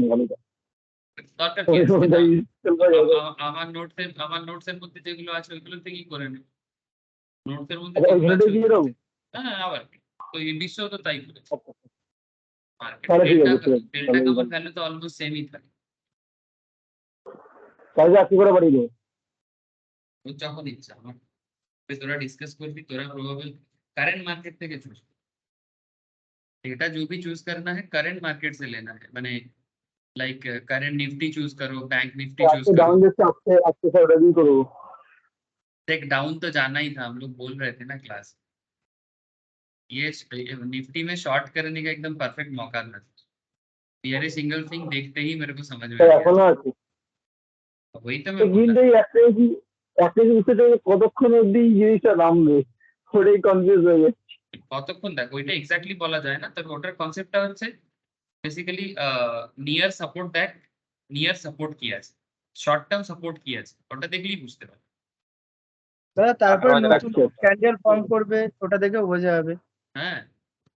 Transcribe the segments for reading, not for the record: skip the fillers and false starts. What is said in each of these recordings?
নি খালিটা। দরকার কি ওই আছে? অনুযায়ী sell করা যাবে। আমার নোটসের মধ্যে যেগুলো আছে ওইগুলো থেকেই করে নেব। নোটসের মধ্যে আচ্ছা, ওই যেগুলো আছে ভ্যালুটাই দিয়ে ওইগুলো দাও। থেকে। হ্যাঁ, আবার কি? তো এই বিশ্বও তো তাই করেছে। আচ্ছা, মার্কেটে তাহলে ঠিক ডেল্টা আছে, ঠিক আছে, ডেল্টা তাহলে গামার ভ্যালু তো অলমোস্ট সেমই থাকে। তাহলে আজকে করে বাড়িয়ে দেবো। তোর যখন ইচ্ছা আমার তোরা डिस्कस করবি, তোরা प्रोबेबल करंट मार्केट থেকে চুজ। डेटा जो भी चूज करना है करंट मार्केट से लेना है, माने लाइक करंट निफ्टी चूज करो, बैंक निफ्टी चूज আজকে करो। ডাউন দিচ্ছে, আজকে আজকে স্যার ওটা দিয়ে করবো। देख डाउन तो जाना ही था, हम लोग बोल रहे थे ना क्लास। ये निफ्टी में शॉर्ट करने का एकदम परफेक्ट मौका था। ये सिंगल थिंग देखते ही मेरे को समझ में आ স্যার गया। এখনো আছে। वही तो मैं बोल কিন্তু रहा এই একটা বুঝতে চাই কতক্ষণ অব্দি এই জিনিসটা নামবে, ওটাই কনফিউজ হয়ে যাচ্ছে। था। কতক্ষণ দেখ ওইটা এক্স্যাক্টলি বলা যায় না, তবে ওটার কনসেপ্টটা হচ্ছে বেসিক্যালি নিয়ার সাপোর্ট দেখ, নিয়ার সাপোর্ট কি আছে, শর্ট টার্ম সাপোর্ট কি আছে, ওটা দেখলেই বুঝতে পারবে। তারপরে নতুন আচ্ছা, ক্যান্ডেল ফর্ম করবে, ওটা দেখে বোঝা যাবে। হ্যাঁ,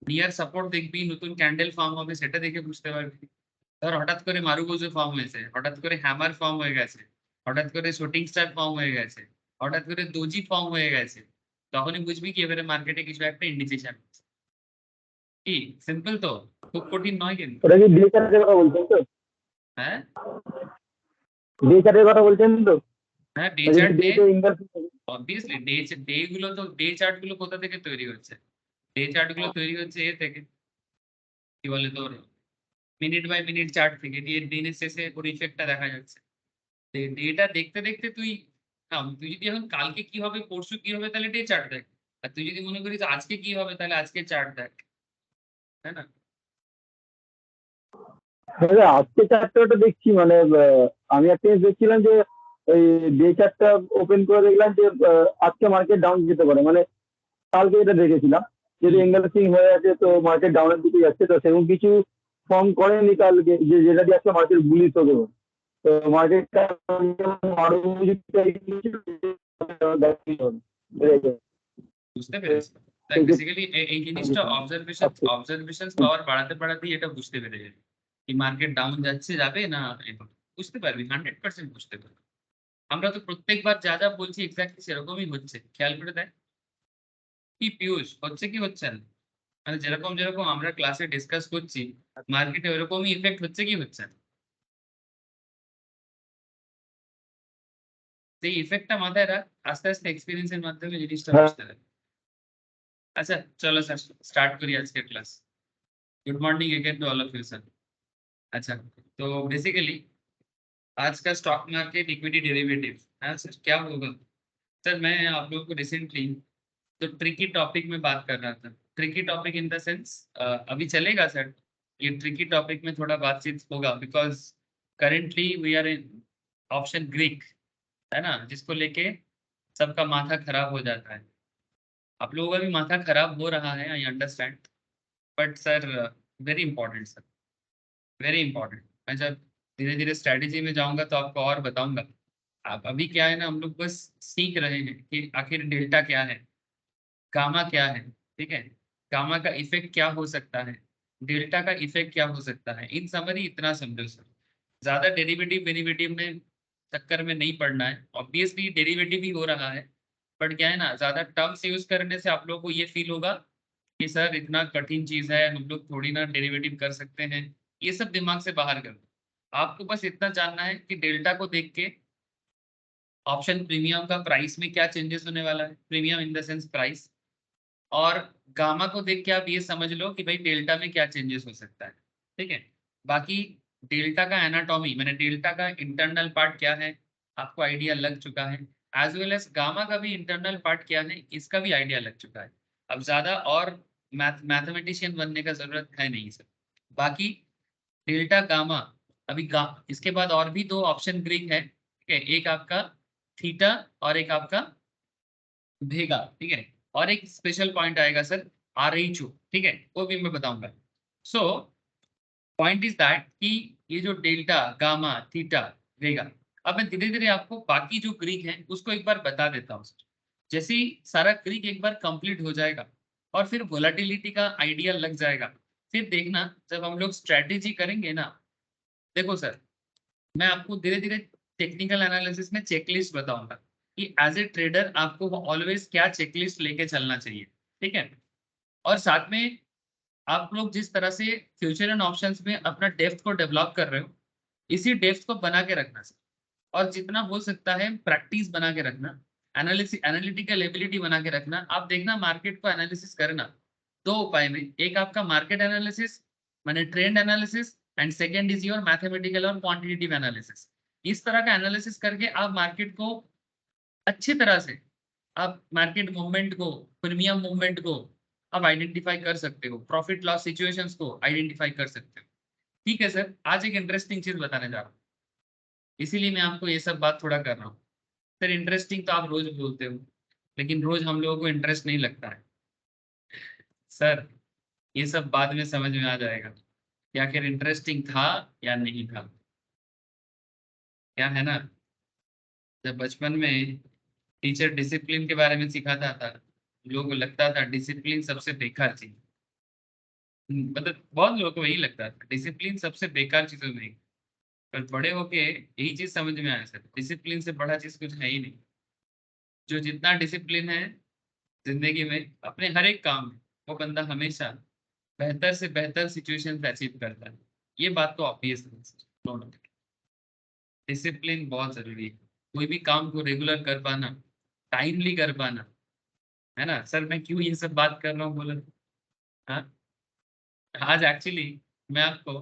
নিয়ার সাপোর্ট দেখবি, নতুন ক্যান্ডেল ফর্ম হবে সেটা দেখে বুঝতে পারবি। ধর হঠাৎ করে মারুবোজো ফর্ম হয়েছে, হঠাৎ করে হ্যামার ফর্ম হয়ে গেছে, হঠাৎ করে শুটিং স্টার ফর্ম হয়ে গেছে, হঠাৎ করে দোজি ফর্ম হয়ে গেছে, তখনই বুঝবি কি এবারে মার্কেটে কিছু একটা ইন্ডিকেশন। কি সিম্পল তো, খুব কঠিন নয় কিন্তু। ওটা কি ডে চার্টের কথা বলছেন তো? হ্যাঁ ডে চার্টের কথা বলছেন তো? হ্যাঁ, ডে যদি চার্ট ডে তে ইনভার্স অবভিয়াসলি ডে গুলো তো, ডে চার্ট গুলো কোথা থেকে তৈরি হচ্ছে? ডে চার্ট গুলো তৈরি হচ্ছে এ থেকে, কি বলে তোর মিনিট বাই মিনিট চার্ট থেকে, দিয়ে দিনের শেষে ওর ইফেক্টটা দেখা যাচ্ছে। ডেটা দেখতে দেখতে তুই তুই যদি এখন কালকে কি হবে পরশু কি হবে তাহলে ডে চার্ট দেখ, আর তুই যদি মনে করিস আজকে কি হবে তাহলে আজকে চার্ট দেখ, তাই না? আজকে চার্টটা দেখছি, মানে আমি একটা জিনিস দেখছিলাম যে ওই ডে চার্টটা ওপেন করে দেখলাম যে আজকে মার্কেট ডাউন যেতে পারে, মানে কালকে এটা দেখেছিলাম যদি এঙ্গেলসিং হয়ে আছে তো মার্কেট ডাউনের দিকে যাচ্ছে, তো সেরকম কিছু ফর্ম করেনি কালকে যে যেটা দিয়ে আজকে মার্কেট বুলিশ হবে। তো মার্কেটটা আরো বুঝতে পেরেছি। দেখ বেসিক্যালি এই জিনিসটা অবজারভেশন পাওয়ার বাড়াতে বাড়াতেই এটা বুঝতে পেরে যাবে কি মার্কেট ডাউন যাচ্ছে যাবে না, এভাবে বুঝতে পারবি, 100% বুঝতে পারবি। আমরা তো প্রত্যেকবার যা যা বলছি এক্স্যাক্টলি সেরকমই হচ্ছে, খেয়াল করে দেখ। কি পিয়ুষ হচ্ছে কি হচ্ছে না, মানে যেরকম যেরকম আমরা ক্লাসে ডিসকাস করছি মার্কেটে ওরকমই ইফেক্ট হচ্ছে কি হচ্ছে না? সেই ইফেক্টটা মাথায় রাখ, আস্তে আস্তে এক্সপিরিয়েন্সের মাধ্যমে জিনিসটা বুঝতে পারবে। अच्छा चलो सर स्टार्ट करिए आज के class. Good morning again to all of you sir. अच्छा तो बेसिकली आज का स्टॉक मार्केट इक्विटी डेरिवेटिव है सर, क्या होगा? सर मैं आप लोगों को रिसेंटली तो ट्रिकी टॉपिक में बात कर रहा था। Tricky topic in the sense अभी चलेगा सर, ये ट्रिकी टॉपिक में थोड़ा बातचीत होगा because currently we are in option Greek, है ना, जिसको लेके सबका माथा खराब हो जाता है। आप लोगों का भी माथा खराब हो रहा है, I understand, but sir very important sir, very important. मैं जब धीरे धीरे स्ट्रैटेजी में जाऊंगा तो आपको और बताऊंगा। आप अभी क्या है ना, हम लोग बस सीख रहे हैं कि आखिर डेल्टा क्या है, गामा क्या है, ठीक है, गामा का इफेक्ट क्या हो सकता है, डेल्टा का इफेक्ट क्या हो सकता है, इन समरी इतना समझो सर। ज्यादा डेरिवेटिव वेरिवेटिव में चक्कर में नहीं पड़ना है, ऑब्वियसली डेरिवेटिव ही हो रहा है, बट क्या है ना ज्यादा टर्म्स यूज करने से आप लोगों को ये फील होगा कि सर इतना कठिन चीज है, हम लोग थोड़ी ना डेरिवेटिव कर सकते हैं, ये सब दिमाग से बाहर कर दो। आपको बस इतना जानना है कि डेल्टा को देख के ऑप्शन प्रीमियम का प्राइस में क्या चेंजेस होने वाला है, premium in the sense price, और गामा को देख के आप ये समझ लो कि भाई डेल्टा में क्या चेंजेस हो सकता है, ठीक है। बाकी डेल्टा का एनाटॉमी मैंने डेल्टा का इंटरनल पार्ट क्या है आपको आइडिया लग चुका है, एज वेल एज गामा का भी इंटरनल पार्ट क्या है इसका भी आइडिया लग चुका है। अब ज्यादा और मैथमेटिशियन बनने का जरूरत है नहीं सर। बाकी डेल्टा गामा अभी इसके बाद और भी दो ऑप्शन ग्रीक है, ठीक है, एक आपका थीटा और एक आपका भेगा, ठीक है, और एक स्पेशल पॉइंट आएगा सर RHO, ठीक है, वो भी मैं बताऊंगा। सो पॉइंट इज दैट कि ये जो डेल्टा गामा थीटा भेगा, अब मैं धीरे धीरे आपको बाकी जो ग्रीक है उसको एक बार बता देता हूँ। जैसे ही सारा ग्रीक एक बार कंप्लीट हो जाएगा और फिर वोलाटिलिटी का आइडिया लग जाएगा, फिर देखना जब हम लोग स्ट्रेटेजी करेंगे ना देखो सर, मैं आपको धीरे धीरे टेक्निकल एनालिसिस में चेकलिस्ट बताऊंगा कि एज ए ट्रेडर आपको ऑलवेज क्या चेकलिस्ट लेके चलना चाहिए, ठीक है। और साथ में आप लोग जिस तरह से फ्यूचर एंड ऑप्शंस में अपना डेप्थ को डेवलप कर रहे हो, इसी डेप्थ को बना के रखना सर। और जितना हो सकता है प्रैक्टिस बना के रखना, एनालिसिस एनालिटिकल एबिलिटी बना के रखना। आप देखना मार्केट को एनालिसिस करना दो उपाय में, एक आपका मार्केट एनालिसिस माने trend analysis, and second is your mathematical और क्वांटिटेटिव एनालिसिस। इस तरह का एनालिसिस करके आप मार्केट को अच्छी तरह से, आप मार्केट मूवमेंट को, प्रीमियम मूवमेंट को आप आइडेंटिफाई कर सकते हो, प्रॉफिट लॉस सिचुएशंस को आइडेंटिफाई कर सकते हो। ठीक है सर, आज एक इंटरेस्टिंग चीज बताने जा रहा हूँ, इसीलिए मैं आपको ये सब बात थोड़ा कर रहा हूँ। सर इंटरेस्टिंग तो आप रोज बोलते हो, लेकिन रोज हम लोगों को इंटरेस्ट नहीं लगता है सर। ये सब बाद में समझ में आ जाएगा कि आखिर इंटरेस्टिंग था या नहीं था। क्या है ना, जब बचपन में टीचर डिसिप्लिन के बारे में सिखाता था, लोगों को लगता था डिसिप्लिन सबसे बेकार चीज। मतलब बहुत लोगों को यही लगता था डिसिप्लिन सबसे बेकार चीजों में एक। पर बड़े होके यही चीज समझ में आया सर, डिसिप्लिन से बड़ा चीज कुछ है ही नहीं। जो जितना डिसिप्लिन है जिंदगी में अपने हर एक काम में, वो बंदा हमेशा बेहतर से बेहतर सिचुएशन अचीव करता है। ये बात तो ऑब्वियस है, डिसिप्लिन बहुत जरूरी है। कोई भी काम को रेगुलर कर पाना, टाइमली कर पाना, है ना सर। मैं क्यों ये सब बात कर रहा हूँ बोला, हाँ। आज एक्चुअली मैं आपको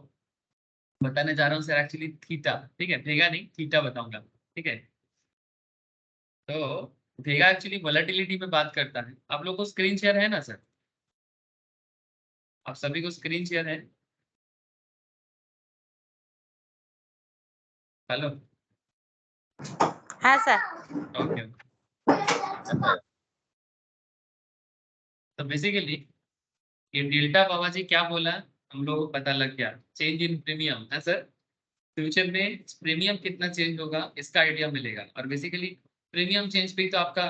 बताने जा रहा हूँ सर, एक्चुअली थीटा, ठीक है, भेगा नहीं थीटा बताऊंगा, ठीक है। तो भेगा एक्चुअली वोलेटिलिटी में बात करता है। आप लोग को स्क्रीन शेयर है ना सर, आप सभी को स्क्रीन शेयर है? हेलो, हाँ सर। ओके। तो बेसिकली ये डेल्टा बाबा जी क्या बोला, हम लोगों को पता लग गया, चेंज इन प्रीमियम है सर। फ्यूचर में प्रीमियम कितना चेंज होगा इसका आइडिया मिलेगा। और बेसिकली प्रीमियम चेंज पे तो आपका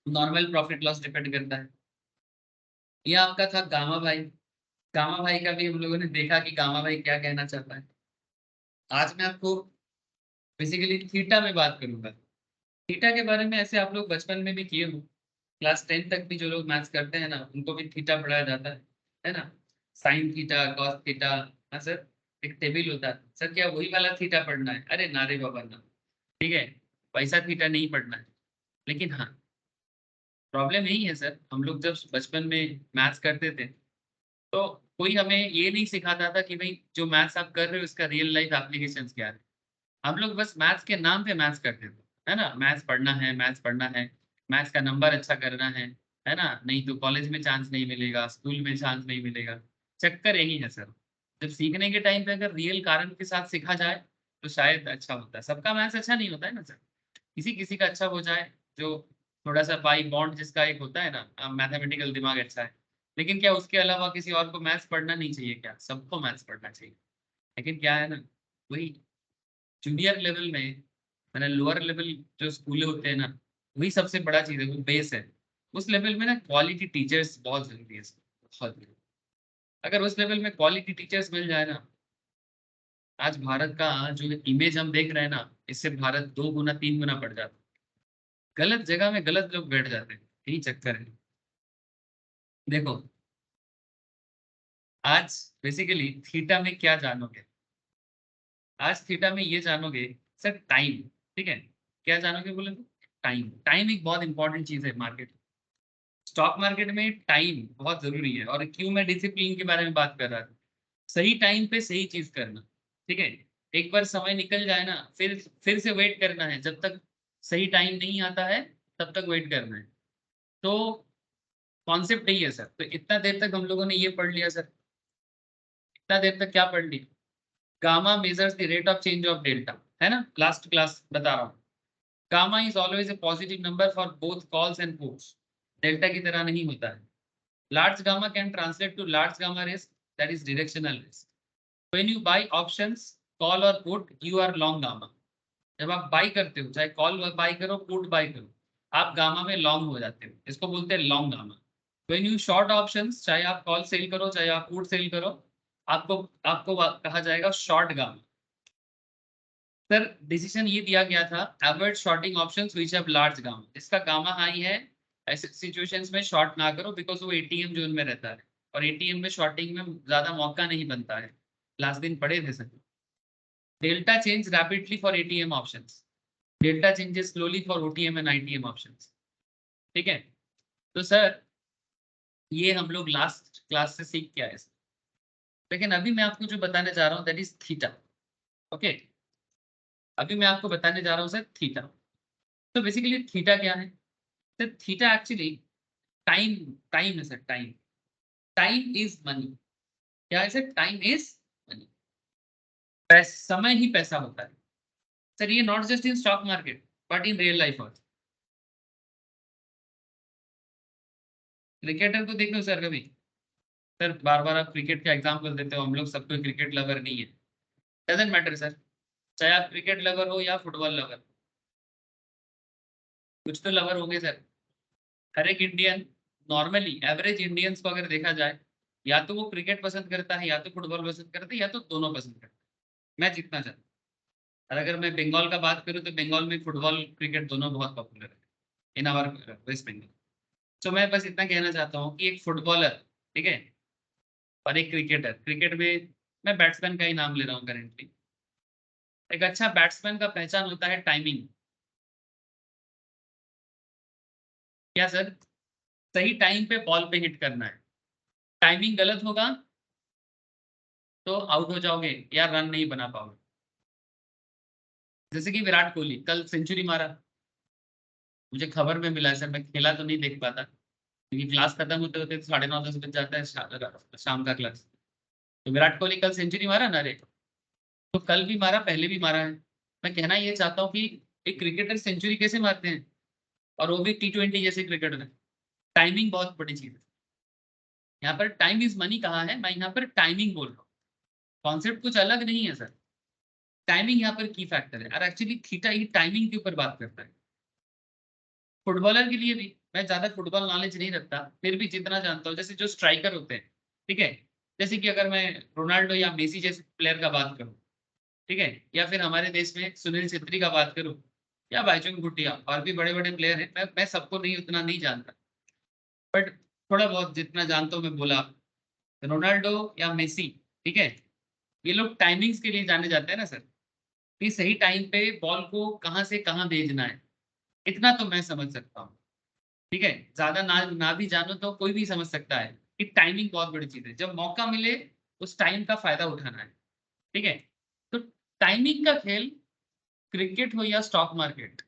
नॉर्मल प्रॉफिट लॉस डिपेंड करता है। ये आपका था गामा भाई। गामा भाई का भी हम लोगों ने देखा कि गामा भाई क्या कहना चाहता है। आज मैं आपको बेसिकली थीटा में बात करूंगा। थीटा के बारे में ऐसे आप लोग बचपन में भी किए हो, क्लास 10 तक भी जो लोग मैथ्स करते हैं ना उनको भी थीटा पढ़ाया जाता है ना। साइन थीटा, कॉस थीटा, हाँ सर। एक टेबल होता है सर, क्या वही वाला थीटा पढ़ना है? अरे नारे बाबा ना, ठीक है, वैसा थीटा नहीं पढ़ना है। लेकिन हाँ, प्रॉब्लम यही है सर, हम लोग जब बचपन में मैथ्स करते थे तो कोई हमें ये नहीं सिखाता था कि भाई जो मैथ्स आप कर रहे हो इसका रियल लाइफ एप्लीकेशन क्या है। हम लोग बस मैथ्स के नाम पे मैथ्स करते थे, है ना। मैथ्स पढ़ना है, मैथ्स पढ़ना है, मैथ्स का नंबर अच्छा करना है ना, नहीं तो कॉलेज में चांस नहीं मिलेगा, स्कूल में चांस नहीं मिलेगा। चक्कर यही है सर। जब सीखने के टाइम पे अगर रियल कारण के साथ सीखा जाए तो शायद अच्छा होता है। सबका मैथ्स अच्छा नहीं होता है ना सर, किसी किसी का अच्छा हो जाए, जो थोड़ा सा बाई बॉन्ड जिसका एक होता है ना, मैथमेटिकल दिमाग अच्छा है। लेकिन क्या उसके अलावा किसी और को मैथ्स पढ़ना नहीं चाहिए? क्या सबको मैथ्स पढ़ना चाहिए? लेकिन क्या है ना, वही जूनियर लेवल में, मैंने लोअर लेवल जो स्कूल होते हैं ना, वही सबसे बड़ा चीज है, वो बेस है। उस लेवल में ना क्वालिटी टीचर्स बहुत जरूरी है, बहुत जरूरी। अगर उस लेवल में क्वालिटी टीचर्स मिल जाए ना, आज भारत का जो इमेज हम देख रहे हैं ना, इससे भारत 2 गुना 3 गुना बढ़ जाता है। गलत जगह में गलत लोग बैठ जाते हैं, यही चक्कर है। देखो आज बेसिकली थीटा में क्या जानोगे, आज थीटा में ये जानोगे सर, टाइम, ठीक है। क्या जानोगे बोले तो टाइम। टाइम एक बहुत इंपॉर्टेंट चीज है मार्केट, स्टॉक मार्केट में टाइम बहुत जरूरी है। और क्यों मैं डिसिप्लिन के बारे में बात कर रहा था, सही टाइम पे सही चीज करना, ठीक है। एक बार समय निकल जाए ना, फिर से वेट करना है, जब तक सही टाइम नहीं आता है तब तक वेट करना है। तो कॉन्सेप्ट यही है सर। तो इतना देर तक हम लोगों ने ये पढ़ लिया सर, इतना देर तक क्या पढ़ लिया, gamma measures the rate of change of delta, है ना, लास्ट क्लास बता रहा हूँ। Gamma is always a positive number for both calls and puts, delta की तरह नहीं होता है। Large gamma can translate to large gamma risk, that is directional risk. When you buy options call और put, you are long gamma. जब आप buy करते हो, चाहे कॉल बाई करो पुट बाई करो, आप गामा में लॉन्ग हो जाते हो, इसको बोलते हैं long gamma. When you short options, चाहे आप कॉल सेल करो चाहे आप पुट सेल करो, आपको आपको कहा जाएगा शॉर्ट गामा। सर डिसीजन ये दिया गया था, avoid shorting options which have large gamma. इसका गामा हाई है, ऐसे सिचुएशंस में शॉर्ट ना करो बिकॉज वो एटीएम जोन में रहता है और एटीएम में शॉर्टिंग में ज्यादा मौका नहीं बनता है। लास्ट दिन पढ़े थे sir. Delta change rapidly for ATM options, delta changes slowly for OTM and ITM options. ठीक है, तो सर ये हम लोग लास्ट क्लास से सीख के आए सर। लेकिन अभी मैं आपको जो बताने जा रहा हूँ दैट इज थीटा। ओके, अभी मैं आपको बताने जा रहा हूँ सर थीटा। तो बेसिकली थीटा क्या है sir? Theta actually time, time है sir. Time, time is money. क्या है सर? Time is money. समय ही पैसा होता है सर। ये not just in stock market but in real life also. Cricketer को देख लो सर कभी। सर बार बार आप क्रिकेट का एग्जाम्पल देते हो, हम लोग सब कोई क्रिकेट लवर नहीं है। डजेंट मैटर सर, चाहे आप क्रिकेट लवर हो या फुटबॉल लवर, कुछ तो लवर होंगे सर। हर एक इंडियन, नॉर्मली एवरेज इंडियंस को अगर देखा जाए, या तो वो क्रिकेट पसंद करता है या तो फुटबॉल पसंद करता है या तो दोनों पसंद करता है। मैं जितना चाहता हूँ। और अगर मैं बंगाल का बात करूँ तो बंगाल में फुटबॉल क्रिकेट दोनों बहुत पॉपुलर है इन आवर वेस्ट बंगाल। तो मैं बस इतना कहना चाहता हूँ कि एक फुटबॉलर, ठीक है, और एक क्रिकेटर, क्रिकेट में मैं बैट्समैन का ही नाम ले रहा हूँ करेंटली। एक अच्छा बैट्समैन का पहचान होता है टाइमिंग। क्या सर? सही टाइम पे बॉल पे हिट करना है। टाइमिंग गलत होगा तो आउट हो जाओगे या रन नहीं बना पाओगे। जैसे कि विराट कोहली कल सेंचुरी मारा, मुझे खबर में मिला है सर, मैं खेला तो नहीं देख पाता क्योंकि क्लास खत्म होते होते 9:30-10 बज जाता है शाम का क्लास। तो विराट कोहली कल सेंचुरी मारा ना रे, तो कल भी मारा, पहले भी मारा है। मैं कहना ये चाहता हूँ कि एक क्रिकेटर सेंचुरी कैसे मारते हैं, और वो भी T20 जैसे क्रिकेट में। टाइमिंग बहुत बड़ी चीज है। यहाँ पर टाइम इज मनी कहा है, मैं यहाँ पर टाइमिंग बोल रहा हूँ। कॉन्सेप्ट कुछ अलग नहीं है सर। टाइमिंग यहाँ पर की फैक्टर है और एक्चुअली थीटा ही टाइमिंग के ऊपर बात करता है। फुटबॉलर के लिए भी, मैं ज्यादा फुटबॉल नॉलेज नहीं रखता, फिर भी जितना जानता हूँ, जैसे जो स्ट्राइकर होते हैं, ठीक है, जैसे कि अगर मैं रोनाल्डो या मेसी जैसे प्लेयर का बात करूँ, ठीक है, या फिर हमारे देश में सुनील छेत्री का बात करूँ, या बाईचुंग भूटिया, और भी बड़े बड़े प्लेयर हैं, मैं सबको नहीं, उतना नहीं जानता, बट थोड़ा बहुत जितना जानता हूँ मैं बोला। रोनाल्डो या मेसी, ठीक है, ये लोग टाइमिंग्स के लिए जाने जाते हैं ना सर, कि सही टाइम पे बॉल को कहाँ से कहाँ भेजना है, इतना तो मैं समझ सकता हूँ। ठीक है, ज्यादा ना भी जानो तो कोई भी समझ सकता है कि टाइमिंग बहुत बड़ी चीज है। जब मौका मिले उस टाइम का फायदा उठाना है। ठीक है, तो टाइमिंग का खेल, क्रिकेट हो या स्टॉक मार्केट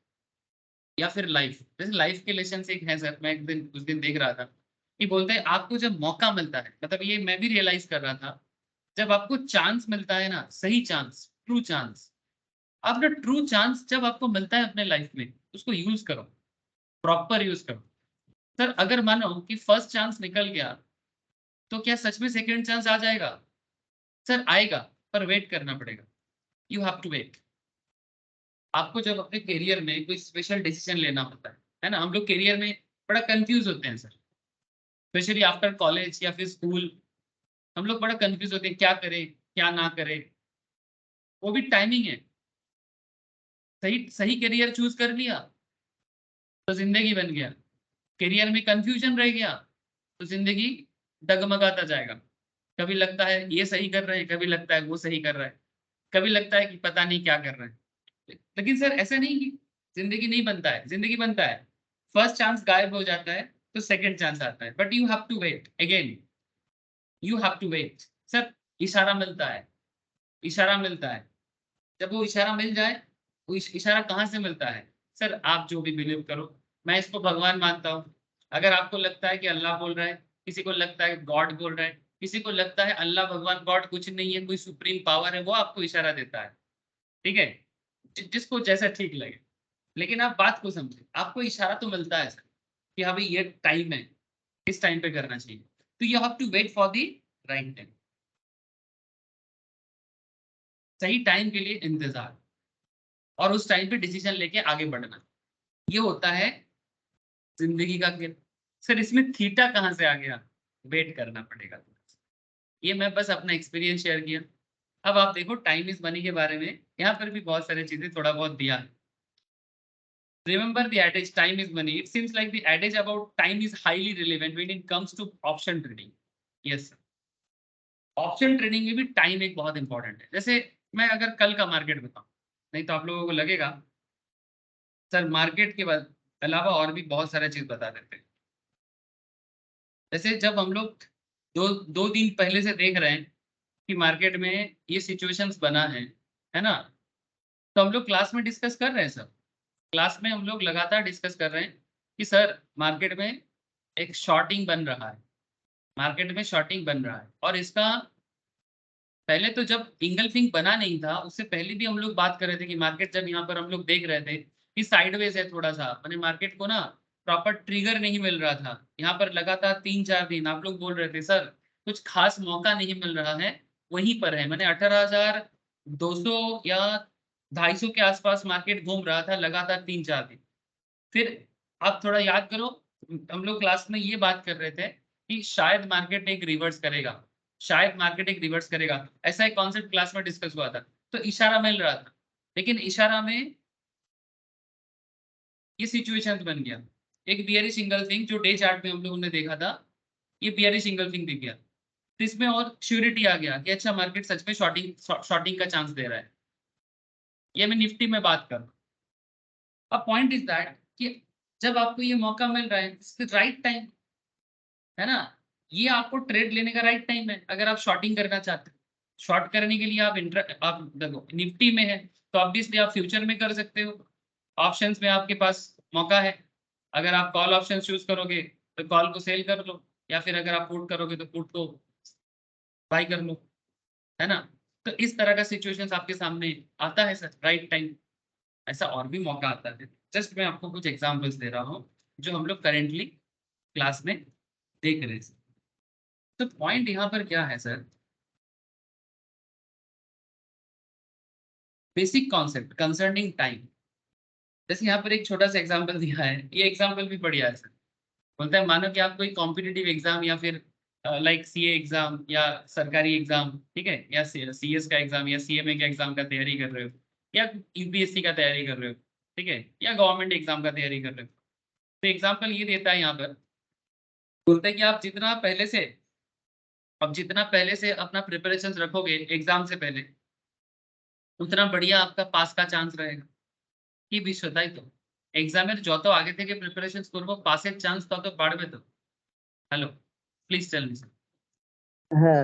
या फिर लाइफ, जैसे लाइफ के लेसन एक है सर। मैं एक दिन, उस दिन देख रहा था कि बोलते हैं आपको जब मौका मिलता है, मतलब ये मैं भी रियलाइज कर रहा था, जब आपको चांस मिलता है ना, सही चांस, ट्रू चांस, आप ना ट्रू चांस जब आपको मिलता है अपने लाइफ में, उसको यूज करो, प्रॉपर यूज करो। सर अगर मानो कि फर्स्ट चांस निकल गया, तो क्या सच में सेकंड चांस आ जाएगा? सर आएगा, पर वेट करना पड़ेगा। You have to wait. आपको जब अपने करियर में कोई स्पेशल डिसीजन लेना होता है ना, हम लोग करियर में बड़ा कंफ्यूज होते हैं सर, स्पेशली आफ्टर कॉलेज या फिर स्कूल। हम लोग बड़ा कंफ्यूज होते हैं क्या करें क्या ना करें। वो भी टाइमिंग है। सही सही करियर चूज कर लिया तो जिंदगी बन गया। करियर में कंफ्यूजन रह गया तो जिंदगी डगमगाता जाएगा। कभी लगता है ये सही कर रहे हैं, कभी लगता है वो सही कर रहा है, कभी लगता है कि पता नहीं क्या कर रहे हैं। लेकिन सर ऐसा नहीं कि जिंदगी नहीं बनता है, जिंदगी बनता है। फर्स्ट चांस गायब हो जाता है तो सेकंड चांस आता है, but you have to wait again. You have to wait sir. इशारा मिलता है, इशारा मिलता है। जब वो इशारा मिल जाए, वो इशारा कहाँ से मिलता है? सर आप जो भी बिलीव करो, मैं इसको भगवान मानता हूँ। अगर आपको लगता है कि अल्लाह बोल रहा है, किसी को लगता है गॉड बोल रहा है, किसी को लगता है अल्लाह भगवान गॉड कुछ नहीं है, कोई सुप्रीम पावर है, वो आपको इशारा देता है। ठीक है, जिसको जैसा ठीक लगे। लेकिन आप बात को समझे, आपको इशारा तो मिलता है सर कि हाँ भाई ये टाइम है, इस टाइम पे करना चाहिए। तो you have to wait for the right time. सही टाइम के लिए इंतजार, और उस टाइम पे डिसीजन लेके आगे बढ़ना, ये होता है जिंदगी का खेल। सर इसमें थीटा कहाँ से आ गया? वेट करना पड़ेगा। ये मैं बस अपना एक्सपीरियंस शेयर किया। अब आप देखो टाइम इज मनी के बारे में, यहाँ पर भी बहुत सारी चीजें थोड़ा बहुत दिया है। Remember the adage time is money. It seems like the adage about time is highly relevant when it comes to option trading. Yes sir. Option trading में भी टाइम एक बहुत इंपॉर्टेंट है। जैसे मैं अगर कल का मार्केट बताऊं, नहीं तो आप लोगों को लगेगा सर मार्केट के बाद अलावा और भी बहुत सारा चीज बता देते हैं। जैसे जब हम लोग दो दिन पहले से देख रहे हैं कि मार्केट में ये सिचुएशंस बना है ना, तो हम लोग क्लास में डिस्कस कर रहे हैं सर। क्लास में हम लोग लगातार डिस्कस कर रहे हैं कि सर मार्केट में एक शॉर्टिंग बन रहा है, मार्केट में शॉर्टिंग बन रहा है। और इसका पहले तो जब इंगल्फिंग बना नहीं था उससे पहले भी हम लोग बात कर रहे थे कि मार्केट जब यहाँ पर हम लोग देख रहे थे कि साइडवेज है थोड़ा सा, मैंने मार्केट को ना प्रॉपर ट्रिगर नहीं मिल रहा था। यहाँ पर लगातार 3-4 दिन आप लोग बोल रहे थे सर कुछ खास मौका नहीं मिल रहा है, वहीं पर है। मैंने 18,200 या 250 के आसपास मार्केट घूम रहा था लगातार 3-4 दिन। फिर आप थोड़ा याद करो, हम लोग क्लास में ये बात कर रहे थे कि शायद मार्केट एक रिवर्स करेगा, शायद मार्केट एक रिवर्स करेगा, ऐसा एक कॉन्सेप्ट क्लास में डिस्कस हुआ था। तो इशारा मिल रहा था, लेकिन इशारा में ये सिचुएशन बन गया। एक बियरिश इंगल्फिंग जो डे चार्ट में हम लोगों ने देखा था, ये बियरिश इंगल्फिंग दिख गया। तो इसमें और श्योरिटी आ गया कि अच्छा मार्केट सच में शॉर्टिंग का चांस दे रहा है। ये मैं निफ्टी में बात कर रहा हूं। अब पॉइंट इज दैट कि जब आपको ये मौका मिल रहा है इट्स द राइट टाइम, है ना। ये आपको ट्रेड लेने का राइट टाइम है अगर आप शॉर्टिंग करना चाहते हो। शॉर्ट करने के लिए आप देखो निफ्टी में है तो ऑब्वियसली आप फ्यूचर में कर सकते हो, ऑप्शंस में आपके पास मौका है। अगर आप कॉल ऑप्शन चूज करोगे तो कॉल को सेल कर लो, या फिर अगर आप पुट करोगे तो पुट को बाय कर लो, है ना। तो इस तरह का सिचुएशंस आपके सामने आता है सर, राइट टाइम। ऐसा और भी मौका आता है। जस्ट मैं आपको कुछ एग्जांपल्स दे रहा हूँ जो हम लोग करेंटली क्लास में देख रहे हैं। तो पॉइंट यहाँ पर क्या है sir, basic concept concerning time. जैसे यहाँ पर एक छोटा सा एग्जांपल दिया है, ये एग्जांपल भी बढ़िया है सर। बोलता है मानो कि आप कोई कॉम्पिटिटिव एग्जाम या फिर लाइक सीए एग्जाम या सरकारी एग्जाम, ठीक है, या सीएस का एग्जाम या सीएमए का एग्जाम का तैयारी कर रहे हो, या यूपीएससी का तैयारी कर रहे हो, ठीक है, या गवर्नमेंट एग्जाम का तैयारी कर रहे हो। तो एग्जाम्पल ये देता है यहाँ पर, बोलते हैं कि आप जितना पहले से अपना प्रिपरेशन रखोगे एग्जाम से पहले, उतना बढ़िया आपका पास का चांस रहेगा। কি বিষয় তাই তো? এক্সামের যত আগে থেকে প্রিপারেশনস করব পাসের চান্স তত বাড়বে তো। Hello please tell me. হ্যাঁ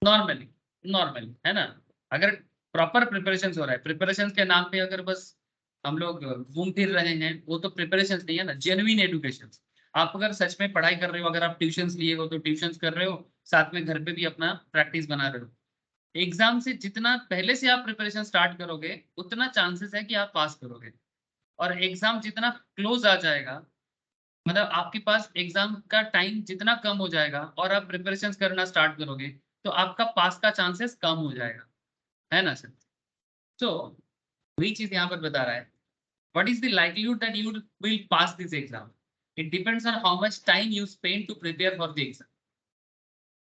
नॉर्मली नॉर्मली है ना। अगर प्रॉपर प्रिपरेशन हो रहा है, प्रिपरेशन के नाम पे अगर बस हम लोग घूम फिर रहे हैं, वो तो प्रिपरेशन नहीं है ना, जेन्युइन एजुकेशन। आप अगर सच में पढ़ाई कर रहे हो, अगर आप ट्यूशंस लिए हो तो ट्यूशंस कर रहे हो, साथ में घर पे भी अपना प्रैक्टिस बना रहे हो। एग्जाम से जितना पहले से आप प्रिपरेशन स्टार्ट करोगे उतना चांसेस है कि आप पास करोगे। और एग्जाम जितना क्लोज आ जाएगा, मतलब आपके पास एग्जाम का टाइम जितना कम हो जाएगा और आप प्रिपरेशन करना स्टार्ट करोगे, तो आपका पास का चांसेस कम हो जाएगा, है ना सर। तो वही चीज यहाँ पर बता रहा है, what is the likelihood that you will pass this exam, it depends on how much time you spend to prepare for the exam.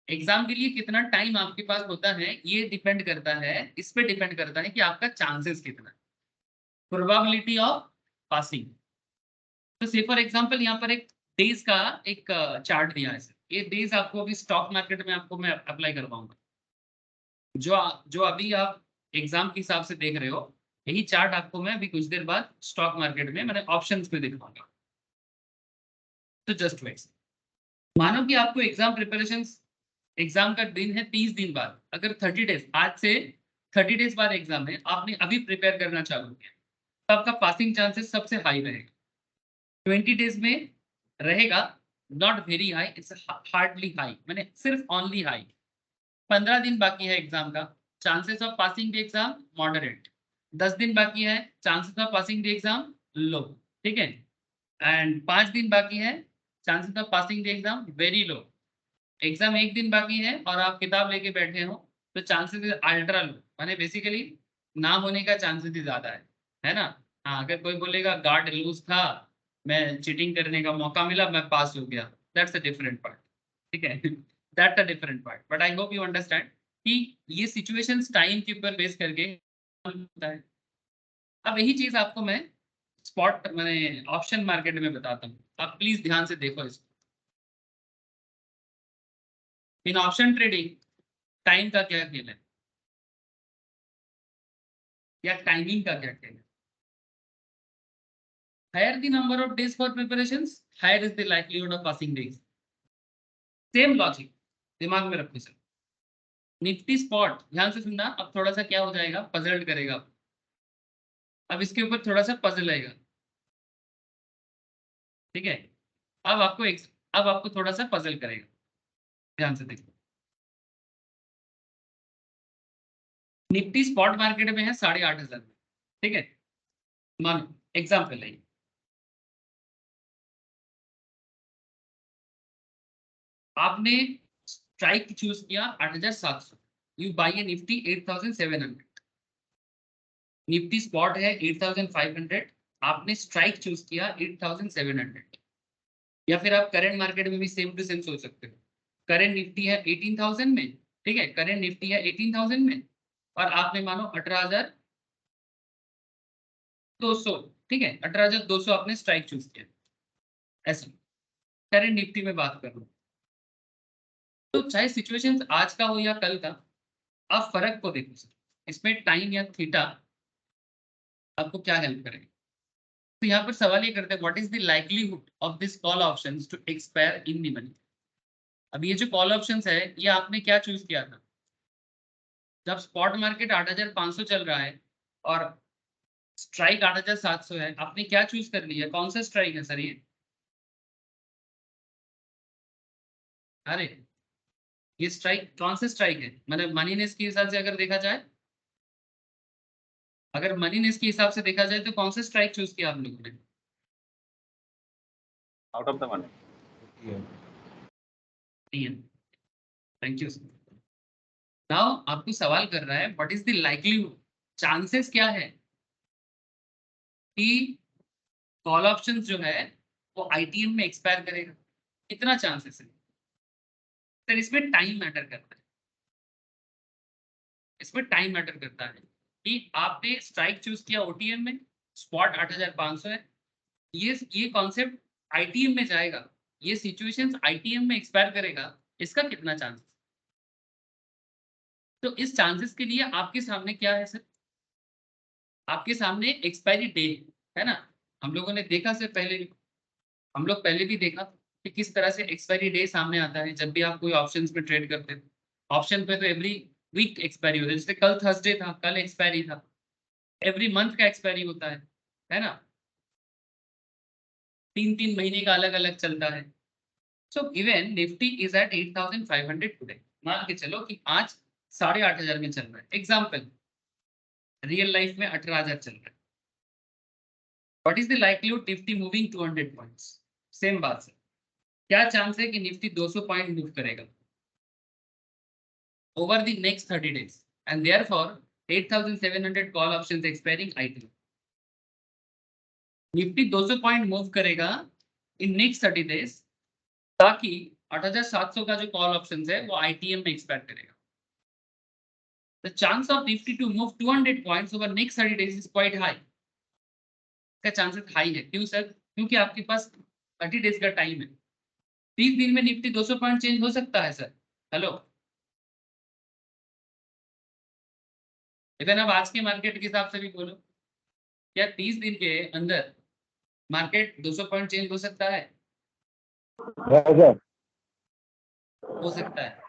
Exam के लिए कितना टाइम आपके पास होता है ये डिपेंड करता है, इस पे डिपेंड करता है कि आपका चांसेस कितना, प्रोबेबिलिटी ऑफ पासिंग। तो से फॉर एग्जांपल यहाँ पर एक डेज का एक चार्ट दिया है। ये डेज आपको अभी स्टॉक मार्केट में आपको मैं अप्लाई करवाऊंगा। जो अभी आप एग्जाम के हिसाब से देख रहे हो, यही चार्ट आपको मैं अभी कुछ देर बाद स्टॉक मार्केट में मैंने ऑप्शंस में दिखाऊंगा। तो जस्ट वेट, मानो कि आपको एग्जाम प्रिपरेशन, एग्जाम का दिन है 30 दिन बाद, अगर 30 डेज आज से 30 डेज बाद एग्जाम है, आपने अभी प्रिपेयर करना चालू किया, तो आपका पासिंग चांसेस सबसे हाई रहेगा। 20 डेज में रहेगा not very high, it's hardly high, मैंने सिर्फ ओनली हाई। 15 दिन बाकी है एग्जाम का, chances of passing the exam moderate. 10 दिन बाकी है, chances of passing the exam low, ठीक है। एंड 5 दिन बाकी है, chances of passing the exam very low. Exam 1 दिन बाकी है और आप किताब लेके बैठे हो, तो चांसेस अल्ट्रा लो, माने बेसिकली ना होने का चांसेस ही ज्यादा है ना। हाँ, अगर कोई बोलेगा गार्ड लूज था, मैं चीटिंग करने का मौका मिला, मैं पास हो गया, दैट्स अ डिफरेंट पार्ट, ठीक है। That's a different part, but I hope you understand कि ये सिचुएशंस टाइम के ऊपर बेस करके होता है। अब यही चीज आपको मैं स्पॉट मैंने ऑप्शन मार्केट में बताता हूँ, आप प्लीज ध्यान से देखो इसको। इन ऑप्शन ट्रेडिंग टाइम का क्या खेल है या टाइमिंग का क्या खेल है? Higher the number of days for preparations, higher is the likelihood of passing days. Same logic दिमाग में रखो सर। निफ्टी स्पॉट ध्यान से सुनना, अब थोड़ा सा क्या हो जाएगा, पजल्ड करेगा। अब इसके ऊपर थोड़ा सा पजल आएगा, ठीक है। अब आपको थोड़ा सा पजल करेगा, ध्यान से देखो। निफ्टी स्पॉट मार्केट में है 8,500 में, ठीक है। मानो एग्जाम्पल है, आपने स्ट्राइक चूज किया 8,700, you by A Nifty 8,700। Nifty spot है 8,500, आपने स्ट्राइक चूज किया 8,700। या फिर आप करंट मार्केट में भी सेम टू सेम सोच सकते हो। करंट निफ्टी है 18,000 में, ठीक है, करंट निफ्टी है 18,000 में, और आपने मानो 18,200, ठीक है, 18,200 आपने स्ट्राइक चूज किया। ऐसा करंट निफ्टी में बात कर रहा हूं, तो चाहे सिचुएशन आज का हो या कल का, आप फर्क को देखो सर। इसमें टाइम या थीटा आपको क्या हेल्प करेगा। तो यहाँ पर सवाल ये करते हैं, what is the likelihood of this call options to expire in the money. अब ये जो कॉल ऑप्शंस है, ये आपने क्या चूज किया था जब स्पॉट मार्केट 8,500 चल रहा है और स्ट्राइक 8,700 है, आपने क्या चूज कर लिया, कौन सा स्ट्राइक है सर ये? अरे ये स्ट्राइक कौन सा स्ट्राइक है, मतलब मनी नेस के हिसाब से अगर देखा जाए, अगर मनी नेस के हिसाब से देखा जाए तो कौन सा स्ट्राइक चूज किया आप लोगों ने? Out of the money. Thank you. Now आपको सवाल कर रहा है what is the likelihood, chances क्या है कि कॉल ऑप्शंस जो है वो आईटीएम में एक्सपायर करेगा, कितना चांसेस है सर? इसमें टाइम मैटर करता है, इसमें टाइम मैटर करता है कि आपने स्ट्राइक चूज किया ओटीएम में, स्पॉट 8,500 है, ये कॉन्सेप्ट आईटीएम में जाएगा, ये सिचुएशंस आईटीएम में एक्सपायर करेगा, इसका कितना चांस? तो इस चांसेस के लिए आपके सामने क्या है सर? आपके सामने एक्सपायरी डे है ना। हम लोगों ने देखा सर पहले, हम लोग पहले भी देखा कि किस तरह से एक्सपायरी डे सामने आता है जब भी आप कोई ऑप्शंस पे ट्रेड करते हैं। ऑप्शन पे तो एवरी वीक एक्सपायरी होता है, जैसे कल थर्सडे था, कल एक्सपायरी था। एवरी मंथ का एक्सपायरी होता है ना। 3-3 महीने का अलग अलग चलता है। So given Nifty is at 8,500 today, मान के चलो कि आज 8,500 में चल रहा है। एग्जाम्पल, रियल लाइफ में 18,000 चल रहा है। What is the likelihood Nifty moving 200 points? Same बात से क्या चांस है कि निफ्टी 200 पॉइंट मूव करेगा over the next 30 days, and therefore 8,700 call options expiring ITM. Nifty 200 point move करेगा इन नेक्स्ट 30 days, ताकि 8,700 का जो कॉल ऑप्शंस है वो आईटीएम में एक्सपायर करेगा। The chance of Nifty to move 200 points over next 30 days is quite high. का chances high है, क्यों सर? क्योंकि आपके पास 30 डेज का टाइम है। 30 दिन में निफ्टी 200 पॉइंट चेंज हो सकता है सर। हेलो, इधर अब आज के मार्केट के हिसाब से भी बोलो, क्या 30 दिन के अंदर मार्केट 200 पॉइंट चेंज हो सकता है? हो सकता है,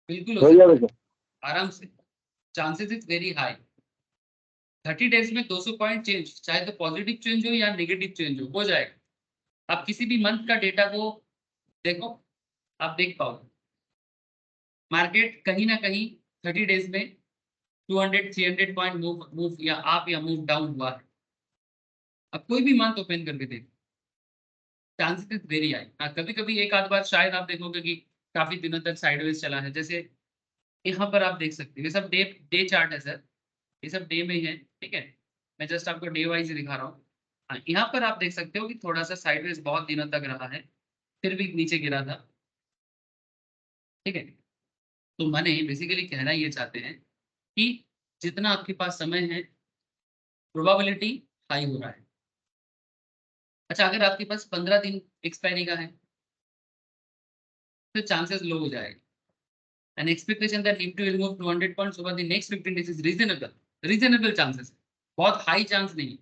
बिल्कुल हो सकता है, आराम से। Chances is very high. 30 days में 200 पॉइंट चेंज, चाहे तो पॉजिटिव चेंज हो या नेगेटिव चेंज हो जाएगा। आप किसी भी मंथ का डेटा को देखो, आप देख पाओगे मार्केट कहीं ना कहीं 30 डेज में 200-300 पॉइंट मूव या अप या मूव डाउन हुआ है। अब कोई भी मंथ ओपन करके देखो, चांसेस इज वेरी हाई। हाँ, कभी कभी एक आध बार शायद आप देखोगे कि काफी दिनों तक साइडवेज चला है, जैसे यहाँ पर आप देख सकते हो। ये सब डे चार्ट है सर, ये सब डे में ही है, ठीक है। मैं जस्ट आपको डे वाइज दिखा रहा हूँ। हाँ, यहाँ पर आप देख सकते हो कि थोड़ा सा साइडवेज बहुत दिनों तक रहा है, फिर भी नीचे गिरा था, ठीक है। तो मैंने बेसिकली कहना ये चाहते हैं कि जितना आपके पास समय है प्रोबेबिलिटी हाई हो रहा है। अच्छा, अगर आपके पास 15 दिन एक्सपायरी का है तो चांसेस लो हो जाएगा। An expectation that Nifty will move 200 points over the next 15 days is reasonable. Reasonable chances है, बहुत हाई चांस नहीं है।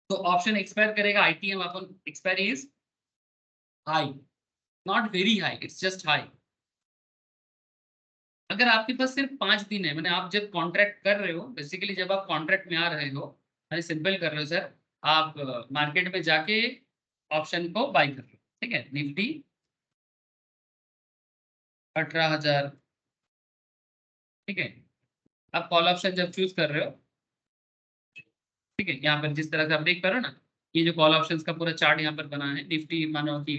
तो ऑप्शन एक्सपायर करेगा, ITM upon expiry is high, not very high, it's just high. अगर आपके पास सिर्फ 5 दिन है, मैंने आप जब कॉन्ट्रैक्ट कर रहे हो, बेसिकली जब आप कॉन्ट्रैक्ट में आ रहे हो, मैंने सिंपल कर रहे हो सर, आप मार्केट में जाके ऑप्शन को बाई कर लो, ठीक है। निफ्टी 18,000, ठीक है। आप कॉल ऑप्शन जब चूज कर रहे हो, ठीक है, यहाँ पर जिस तरह से आप देख पा रहे हो ना, ये जो कॉल ऑप्शंस का पूरा चार्ट यहाँ पर बना है, निफ्टी मानो कि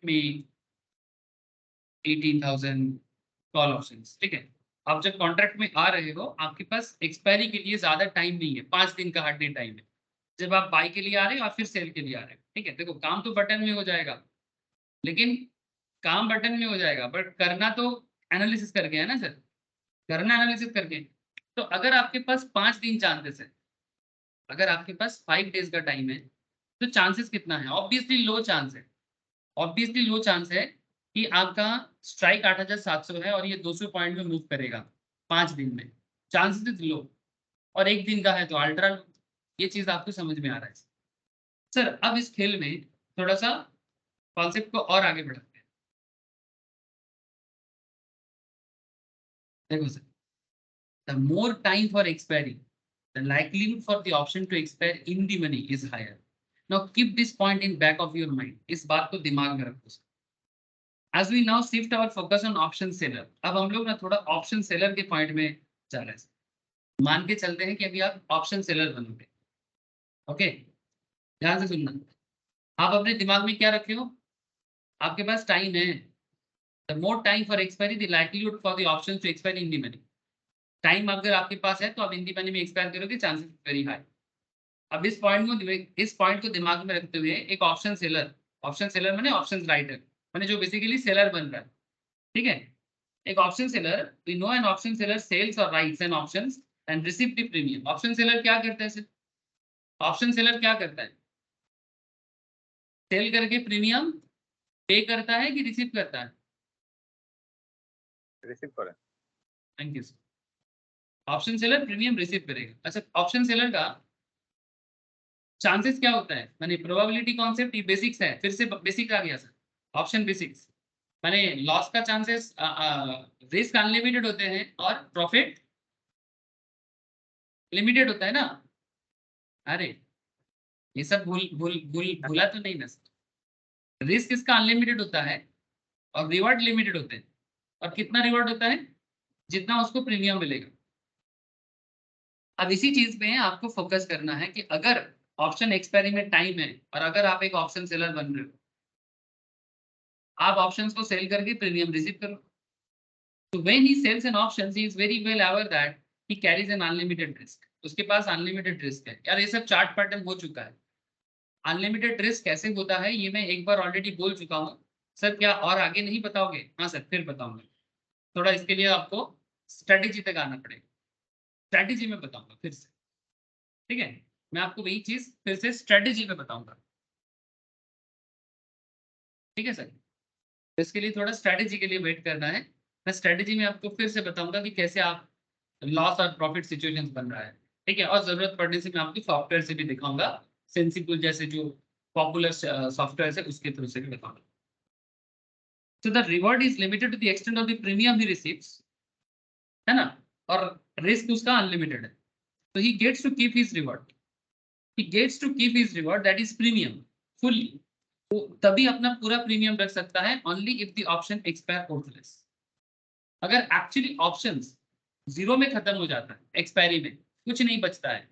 में 18,000 कॉल ऑप्शंस, ठीक है। आप जब कॉन्ट्रैक्ट में आ रहे हो, आपके पास एक्सपायरी के लिए ज्यादा टाइम नहीं है, 5 दिन का हार्डली टाइम है। जब आप बाई के लिए आ रहे हो और फिर सेल के लिए आ रहे हो, ठीक है। देखो काम तो बटन में हो जाएगा, लेकिन काम बटन में हो जाएगा बट करना तो एनालिसिस करके है ना सर, करना एनालिसिस करके। तो अगर आपके पास 5 दिन चांसेस है, अगर आपके पास 5 डेज का टाइम है, तो चांसेस कितना है? ऑब्वियसली लो चांस है, ऑब्वियसली लो चांस है कि आपका स्ट्राइक 8,700 है और ये 200 पॉइंट में मूव करेगा 5 दिन में, चांसेस लो। और 1 दिन का है तो अल्ट्रा लो। ये चीज आपको समझ में आ रहा है सर? अब इस खेल में थोड़ा सा कॉन्सेप्ट को और आगे बढ़ाते हैं। देखो sir, the more time for expiry, the likelihood for the option to expire in the money is higher. Now keep this point in back of your mind. इस बात को दिमाग में रखो। As we now shift our focus on option seller, अब हम लोग ना थोड़ा ऑप्शन सेलर के पॉइंट में जा रहे हैं। मान के चलते हैं कि अभी आप ऑप्शन सेलर बनोगे, ओके? ध्यान से सुनना, आप अपने दिमाग में क्या रखे हो? आपके पास टाइम है। The more time for expiry, the likelihood for the options to expire in the money. Time अगर आपके पास है तो आप इन दी मनी में एक्सपायर करोगे, चांसेस वेरी हाई। अब इस पॉइंट को दिमाग में रखते हुए एक ऑप्शन सेलर माने ऑप्शंस राइटर, माने जो बेसिकली सेलर बन रहा है, ठीक है। एक option seller, we know an option seller sells और writes an options and receive the premium. Option seller क्या करता है सर? ऑप्शन सेलर क्या करता है? सेल करके प्रीमियम पे करता है कि रिसीव करता है? रिसीव करें। Thank you sir. Option seller premium receive करेगा। अच्छा, ऑप्शन सेलर का चांसेस क्या होता है? माने प्रोबेबिलिटी कॉन्सेप्ट, ये बेसिक्स है, फिर से बेसिक आ गया सर, ऑप्शन बेसिक्स। माने लॉस का चांसेस, रिस्क अनलिमिटेड होते हैं और प्रॉफिट लिमिटेड होता है ना। अरे ये सब भूला तो नहीं ना सर? रिस्क इसका अनलिमिटेड होता है और रिवॉर्ड लिमिटेड होते हैं। और कितना रिवॉर्ड होता है? जितना उसको प्रीमियम मिलेगा। अब इसी चीज पे आपको फोकस करना है कि अगर ऑप्शन एक्सपायरी में टाइम है और अगर आप एक ऑप्शन सेलर बन रहे हो, आप ऑप्शंस को सेल करके प्रीमियम रिसीव करो। तो when he sells an options, he is very well aware that he carries an unlimited risk. उसके पास अनलिमिटेड रिस्क है यार। ये सब चार्ट पैटर्न हो चुका है। अनलिमिटेड रिस्क कैसे होता है ये मैं एक बार ऑलरेडी बोल चुका हूँ सर। क्या और आगे नहीं बताओगे? हाँ सर, फिर बताऊंगा। थोड़ा इसके लिए आपको स्ट्रेटेजी तक आना पड़ेगा, स्ट्रेटेजी में बताऊंगा फिर से, ठीक है। मैं आपको वही चीज फिर से स्ट्रेटेजी में बताऊंगा, ठीक है सर। इसके लिए थोड़ा स्ट्रेटेजी के लिए वेट करना है। मैं स्ट्रेटेजी में आपको फिर से बताऊंगा कि कैसे आप लॉस और प्रॉफिट सिचुएशंस बन रहा है, ठीक है। और जरूरत पड़ने से मैं आपको सॉफ्टवेयर से भी दिखाऊंगा, सेंसिबल जैसे जो पॉपुलर सॉफ्टवेयर है उसके थ्रू से भी बताऊंगा। So the reward is limited to the extent of the premium he receives, है ना। और रिस्क उसका अनलिमिटेड है, तो he gets to keep his reward. He gets to keep his reward, that is premium fully. तो तभी अपना पूरा प्रीमियम रख सकता है only if the option expire or less. अगर एक्चुअली ऑप्शंस जीरो में खत्म हो जाता है, एक्सपायरी में कुछ नहीं बचता है,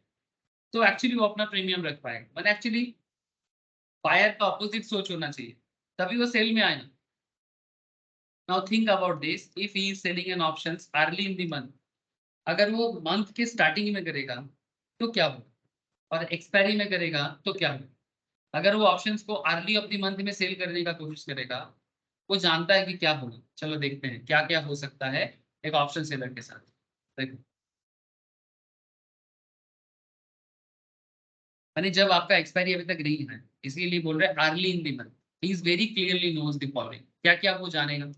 तो एक्चुअली वो अपना प्रीमियम रख पाएगा। मतलब एक्चुअली बायर का ऑपोजिट सोच होना चाहिए, तभी वो सेल में आए ना। Now think about this, if he is selling N options early in the month, अगर वो मंथ के स्टार्टिंग में करेगा तो क्या होगा, और एक्सपायरी में करेगा तो क्या होगा। अगर वो ऑप्शंस को अर्ली ऑफ द मंथ में सेल करने का कोशिश करेगा वो जानता है कि क्या होगा। चलो देखते हैं क्या क्या हो सकता है एक ऑप्शन सेलर के साथ। देखो यानी जब आपका एक्सपायरी अभी तक नहीं है, इसीलिए बोल रहे हैं early in the month, he is very clearly knows the following. क्या क्या वो जानेगा?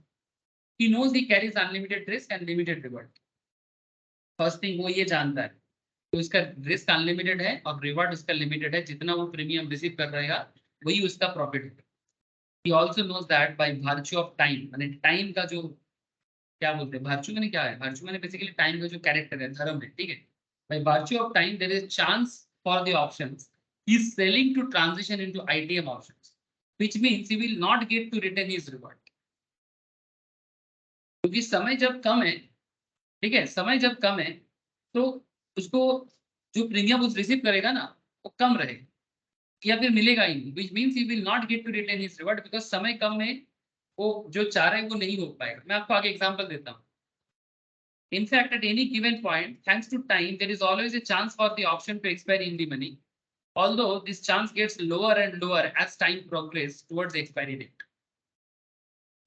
he knows he carries unlimited risk and limited reward। First thing वो ये जानता है तो इसका रिस्क अनलिमिटेड है और रिवॉर्ड इसका लिमिटेड है। जितना वो प्रीमियम रिसीव कर रहेगा वही उसका प्रॉफिट है। he also knows that by virtue of time, माने टाइम का जो क्या बोलते हैं virtue माने क्या है? virtue माने बेसिकली टाइम का जो कैरेक्टर है, धर्म है, ठीक है। by virtue of time there is chance for the options he is selling to transition into ITM options, which means he will not get to retain his reward। क्योंकि समय जब कम है, ठीक है, समय जब कम है तो उसको जो प्रीमियम उस रिसीव करेगा ना वो कम रहेगा या फिर मिलेगा ही नहीं, which means he will not get to retain his reward because समय कम में वो जो चाह रहे हैं वो नहीं हो पाएगा। मैं आपको आगे एग्जांपल देता हूँ। In fact, at any given point, thanks to time, there is always a chance for the option to expire in the money, although this chance gets lower and lower as time progresses towards the expiry date।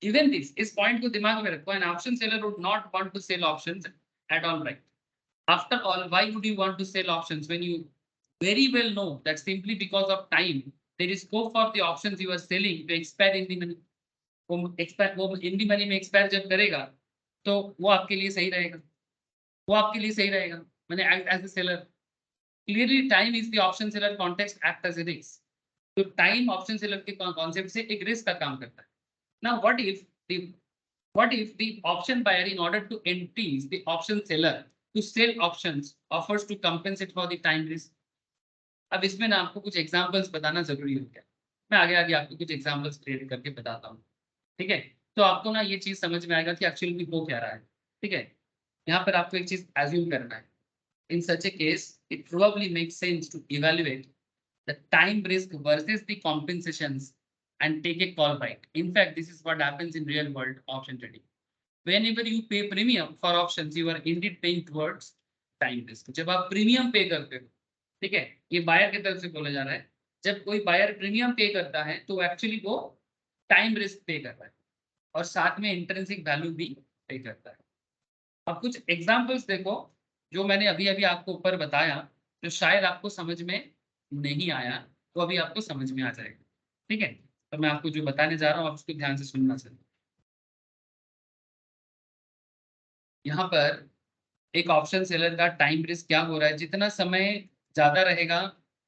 Even this, इस point को दिमाग में रखो, an option seller would not want to sell options at all, right? After all, why would you want to sell options when you very well know that simply because of time there is scope for the options you are selling to expire in the money? वो expire, वो in the money में expire जब करेगा तो वो आपके लिए सही रहेगा, वो आपके लिए सही रहेगा। मैंने as a seller, clearly time is the option seller context act as a risk। तो time option seller के कॉन्सेप्ट से एक रिस्क का काम करता है। Now what if the option buyer, in order to entice the option seller to sell options, offers to compensate for the time risk? अब इसमें ना आपको कुछ एग्जांपल्स बताना जरूरी हो गया। मैं आगे आगे आपको कुछ एग्जांपल्स क्रिएट करके बताता हूँ, ठीक है। तो आपको ना ये चीज समझ में आएगा कि एक्चुअली में हो क्या रहा है, ठीक है। यहाँ पर आपको एक चीज एज्यूम करना है। In such a case it probably makes sense to evaluate the time risk versus the compensations and take a call, right? In fact, this is what happens in real world option trading। Whenever you pay premium for options, you are indeed paying towards time risk। जब आप premium पे करते हो, ठीक है, ये buyer की तरफ से बोला जा रहा है, जब कोई बायर प्रीमियम पे करता है तो एक्चुअली वो टाइम रिस्क पे कर रहा है और साथ में इंट्रिंसिक वैल्यू भी पे करता है। अब कुछ एग्जांपल्स देखो जो मैंने अभी अभी आपको ऊपर बताया, जो शायद आपको समझ में नहीं आया तो अभी आपको समझ में आ जाएगा, ठीक है। तो मैं आपको जो बताने जा रहा हूँ आप उसको ध्यान से सुनना सर। यहाँ पर एक ऑप्शन सेलर का टाइम रिस्क क्या हो रहा है, जितना समय ज्यादा रहेगा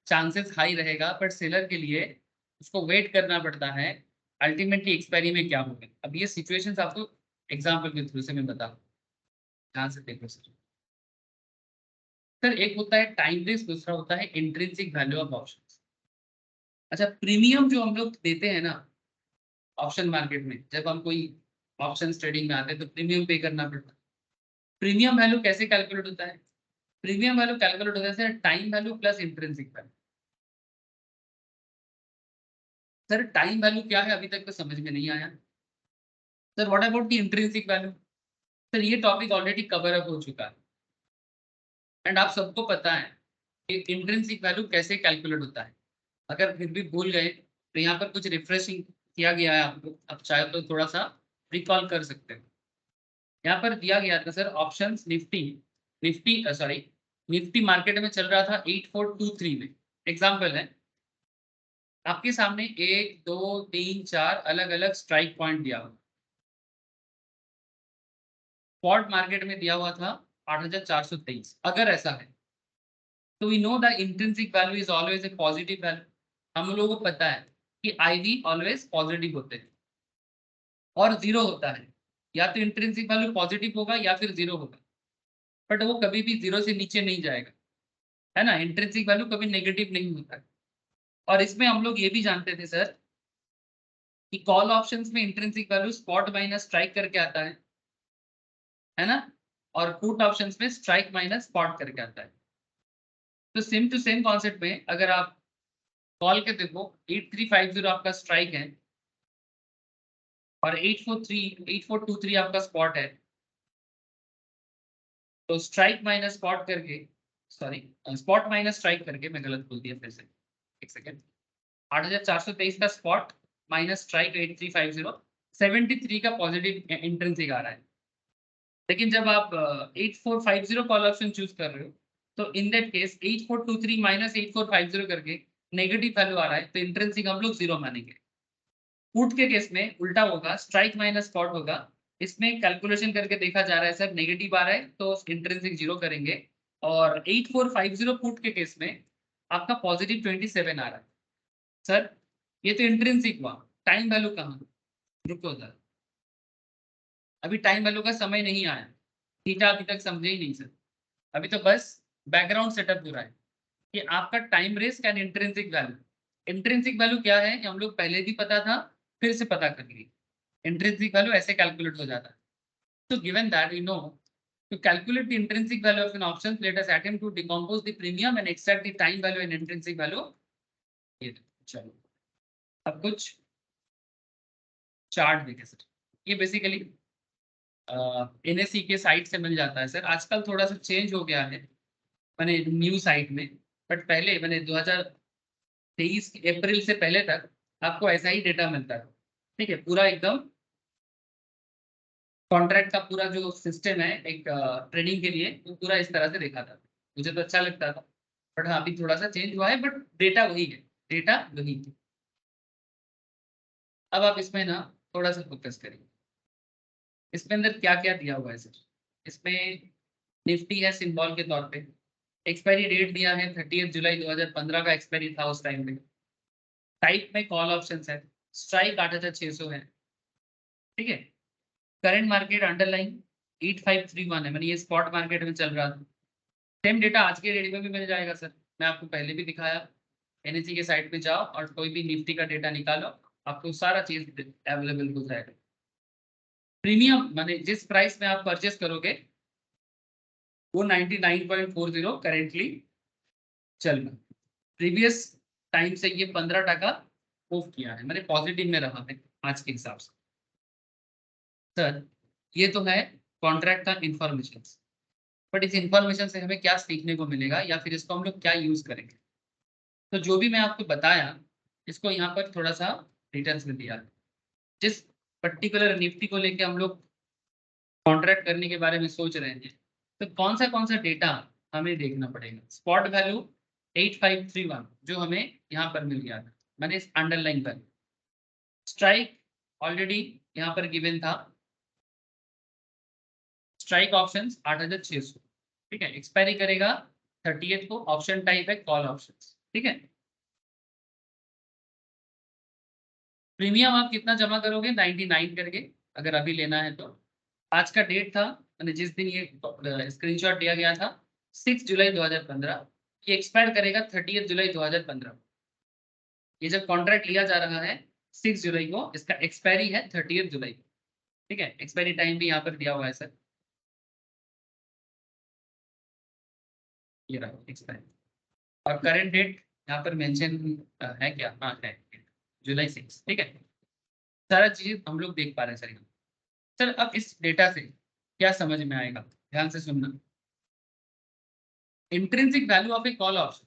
चांसेस हाई रहेगा, बट सेलर के लिए उसको वेट करना पड़ता है अल्टीमेटली एक्सपायरी में क्या होगा। अब ये सिचुएशंस आपको एग्जांपल के थ्रू से मैं बता, ध्यान से देखो सर। सर एक होता है टाइम रिस्क, दूसरा होता है इंट्रिंसिक वैल्यू ऑफ ऑप्शन। अच्छा, प्रीमियम जो हम लोग देते हैं ना ऑप्शन मार्केट में, जब हम कोई ऑप्शन ट्रेडिंग में आते हैं तो प्रीमियम पे करना पड़ता है। प्रीमियम वैल्यू कैसे कैलकुलेट होता है? प्रीमियम वैल्यू कैलकुलेट होता है sir time value plus intrinsic value. Sir time value क्या है अभी तक तो समझ में नहीं आया। Sir what about the intrinsic value? Sir ये टॉपिक ऑलरेडी कवर अप हो चुका है एंड आप सबको पता है कि इंट्रिंसिक वैल्यू कैसे कैलकुलेट होता है। अगर फिर भी भूल गए तो यहाँ पर कुछ रिफ्रेशिंग किया गया है, आपको अब चाहे तो थोड़ा सा रिकॉल कर सकते हो। यहाँ पर दिया गया था सर ऑप्शंस निफ्टी मार्केट में चल रहा था 8423 में। एग्जांपल है आपके सामने 1 2 3 4 अलग अलग स्ट्राइक पॉइंट दिया हुआ। स्पॉट मार्केट में दिया हुआ था 8423। अगर ऐसा है तो we know the intrinsic value is always a positive value. हम लोगों को पता है कि आईवी ऑलवेज पॉजिटिव होते हैं और जीरो होता है, या तो इंट्रिंसिक वैल्यू पॉजिटिव होगा या फिर जीरो होगा, बट वो कभी भी जीरो से नीचे नहीं जाएगा, है ना। इंट्रिंसिक वैल्यू कभी नेगेटिव नहीं होता है। और इसमें हम लोग ये भी जानते थे सर कि कॉल ऑप्शंस में intrinsic value spot minus strike करके आता है ना, और पुट ऑप्शंस में स्ट्राइक माइनस स्पॉट करके आता है। तो सेम टू सेम कॉन्सेप्ट में अगर आप कॉल के देखो 8350 आपका स्ट्राइक है और 8423 आपका स्पॉट है, तो स्ट्राइक माइनस स्पॉट करके, सॉरी स्पॉट माइनस स्ट्राइक करके, मैं गलत बोल दिया फिर से, एक सेकेंड। 8423 का स्पॉट माइनस स्ट्राइक 8350, 73 का पॉजिटिव इंट्रिंसिक आ रहा है। लेकिन जब आप 8450 कॉल ऑप्शन चूज कर रहे हो तो इन दैट केस 8423 माइनस 8450 करके नेगेटिव वैल्यू आ रहा है, तो इंट्रिंसिक हम लोग 0 मानेंगे। पुट के केस में उल्टा होगा, स्ट्राइक माइनस स्पॉट होगा। इसमें कैलकुलेशन करके देखा जा रहा है सर नेगेटिव आ रहा है तो इंट्रिंसिक 0 करेंगे। और 8450 पुट के केस में आपका पॉजिटिव 27 आ रहा है। सर ये तो इंट्रिंसिक हुआ, टाइम वैल्यू कहाँ? रुको सर, अभी टाइम वैल्यू का समय नहीं आया, थीटा अभी तक समझे ही नहीं सर। अभी तो बस बैकग्राउंड सेटअप हो रहा है कि आपका time risk and intrinsic value. Intrinsic value क्या है कि हम लोग पहले भी पता था, फिर से पता कर लिए। इंट्रिंसिक वैल्यू ऐसे कैलकुलेट हो जाता है। तो given that you know to calculate the intrinsic value of an option, let us attempt to decompose the premium and extract the time value and intrinsic value. ये चलो अब कुछ चार्ट देखें सर। ये बेसिकली NSE के site से मिल जाता है सर। आजकल थोड़ा सा चेंज हो गया है मैंने न्यू साइट में, बट पहले मैंने 2023 अप्रैल से पहले तक आपको ऐसा ही डेटा मिलता था। ठीक है, पूरा एकदम कॉन्ट्रैक्ट का पूरा जो सिस्टम है एक ट्रेडिंग के लिए, वो पूरा इस तरह से देखा था। मुझे तो अच्छा लगता था, बट हाँ अभी थोड़ा सा चेंज हुआ है, बट डेटा वही है, डेटा वही है। अब आप इसमें ना थोड़ा सा फोकस करिए, इसमें अंदर क्या क्या दिया हुआ है सर। इसमें निफ्टी है सिंबल के तौर पे, एक्सपायरी डेट दिया है 30 जुलाई 2015 का एक्सपायरी था उस टाइम में। टाइप में कॉल ऑप्शन है, स्ट्राइक 8600 है। ठीक है, करंट मार्केट अंडरलाइन 8531 है, मैंने ये स्पॉट मार्केट में चल रहा था। सेम डेटा आज के डेट में भी मिल जाएगा सर, मैं आपको पहले भी दिखाया। NSE के साइट पे जाओ और कोई भी निफ्टी का डेटा निकालो, आपको सारा चीज अवेलेबल हो जाएगा। प्रीमियम माने जिस प्राइस में आप परचेस करोगे वो 99.40 करेंटली चल रहा है। प्रीवियस टाइम से ये 15% ऑफ किया है, मैंने पॉजिटिव में रहा है आज के हिसाब से। सर ये तो है कॉन्ट्रैक्ट का इंफॉर्मेशन, बट इस इंफॉर्मेशन से हमें क्या सीखने को मिलेगा या फिर इसको हम लोग क्या यूज करेंगे? तो जो भी मैं आपको बताया इसको यहाँ पर थोड़ा सा डिटेल्स में दिया है। जिस पर्टिकुलर निफ्टी को लेके हम लोग कॉन्ट्रैक्ट करने के बारे में सोच रहे हैं, तो कौन सा डेटा हमें देखना पड़ेगा। स्पॉट वैल्यू 8531 जो हमें यहाँ पर मिल गया था, मैंने इस अंडरलाइन पर। स्ट्राइक ऑलरेडी यहाँ पर गिवन था, स्ट्राइक ऑप्शन 8600। ठीक है, एक्सपायरी करेगा 30th को, ऑप्शन टाइप है कॉल ऑप्शन। ठीक है, प्रीमियम आप कितना जमा करोगे 99 करके, अगर अभी लेना है तो। आज का डेट था मैंने जिस दिन ये स्क्रीनशॉट दिया गया था 6 जुलाई 2015, ये एक्सपायर करेगा 30 जुलाई 2015। ये जब कॉन्ट्रैक्ट लिया जा रहा है 6 जुलाई को, इसका एक्सपायरी है 30 जुलाई को। ठीक है, एक्सपायरी टाइम भी यहाँ पर दिया हुआ है सर, ये रहा एक्सपायरी। और करंट डेट यहाँ पर मेंशन है क्या? हाँ है, जुलाई 6। ठीक है, सारा चीज हम लोग देख पा रहे हैं सर। सर अब इस डेटा से क्या समझ में आएगा, ध्यान से सुनना। Intrinsic value of A call option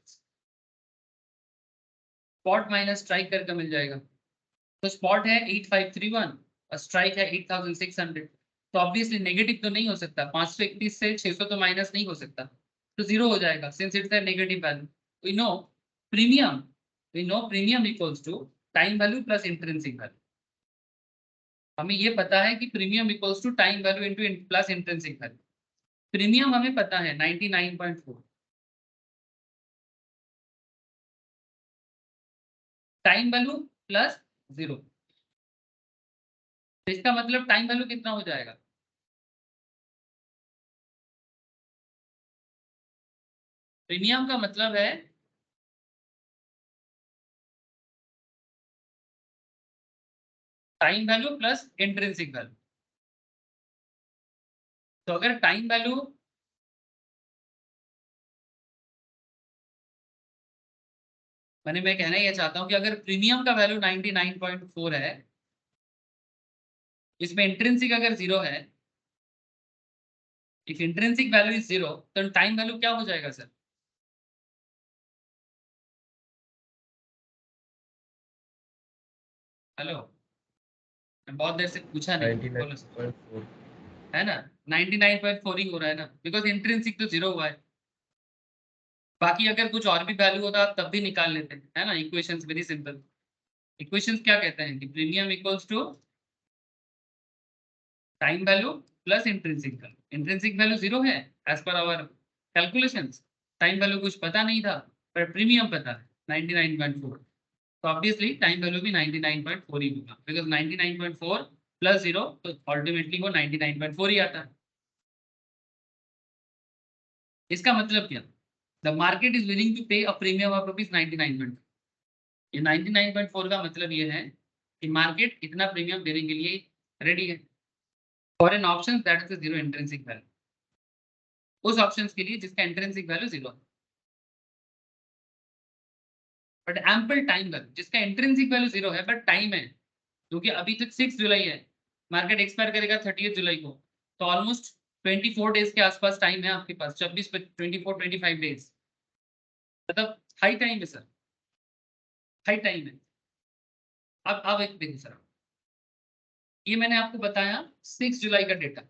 spot minus strike करके मिल जाएगा। तो स्पॉट है 8531 और स्ट्राइक है 8600, तो ऑब्वियसली नेगेटिव तो नहीं हो सकता, 531 से 600 तो माइनस नहीं हो सकता, तो जीरो हो जाएगा since it's a negative value. We know premium equals to time value plus intrinsic value. हमें ये पता है कि premium equals to time value into plus intrinsic value. Premium हमें पता है 99.4, टाइम वैल्यू प्लस 0, तो इसका मतलब टाइम वैल्यू कितना हो जाएगा? प्रीमियम का मतलब है time value plus intrinsic value. तो अगर टाइम वैल्यू मैं कहना ये चाहता हूं कि अगर प्रीमियम का वैल्यू 99.4 है, इसमें इंट्रिंसिक अगर 0 है, इफ इंट्रिंसिक वैल्यू इज 0, तो टाइम वैल्यू क्या हो जाएगा सर? हेलो, बहुत देर से पूछा नहीं, बोलो सर। 99.4 है ना, 99.4 ही हो रहा है ना, बिकॉज इंट्रिंसिक तो 0 हुआ है। बाकी अगर कुछ और भी वैल्यू होता आप तब भी निकाल लेते हैं, है ना। Equations very simple. इक्वेशंस क्या कहते हैं कि premium equals to time value plus intrinsic value. Intrinsic value 0 है as per hour calculations, time value कुछ पता नहीं था, पर प्रीमियम पता है 99.4। तो ऑब्वियसली टाइम वैल्यू भी 99.4 ही होगा, बिकॉज 99.4 प्लस 0 तो अल्टीमेटली वो 99.4 ही आता है। इसका मतलब क्या, the market is willing to pay a premium of ₹99.4। ये 99.4 का मतलब ये है कि मार्केट इतना प्रीमियम देने के लिए रेडी है for an option that is 0 intrinsic value, उस ऑप्शन के लिए जिसका इंट्रिंसिक वैल्यू 0 है। बट एम्पल टाइम वैल्यू जिसका इंट्रिंसिक वैल्यू 0 है बट टाइम है, क्योंकि अभी तक 6 जुलाई है, मार्केट एक्सपायर करेगा 30 जुलाई को, तो ऑलमोस्ट 24 डेज के आसपास टाइम है आपके पास, 24-25 डेज, मतलब हाई टाइम है सर, हाई टाइम है। अब एक देखिए सर, ये मैंने आपको बताया 6 जुलाई का डेटा,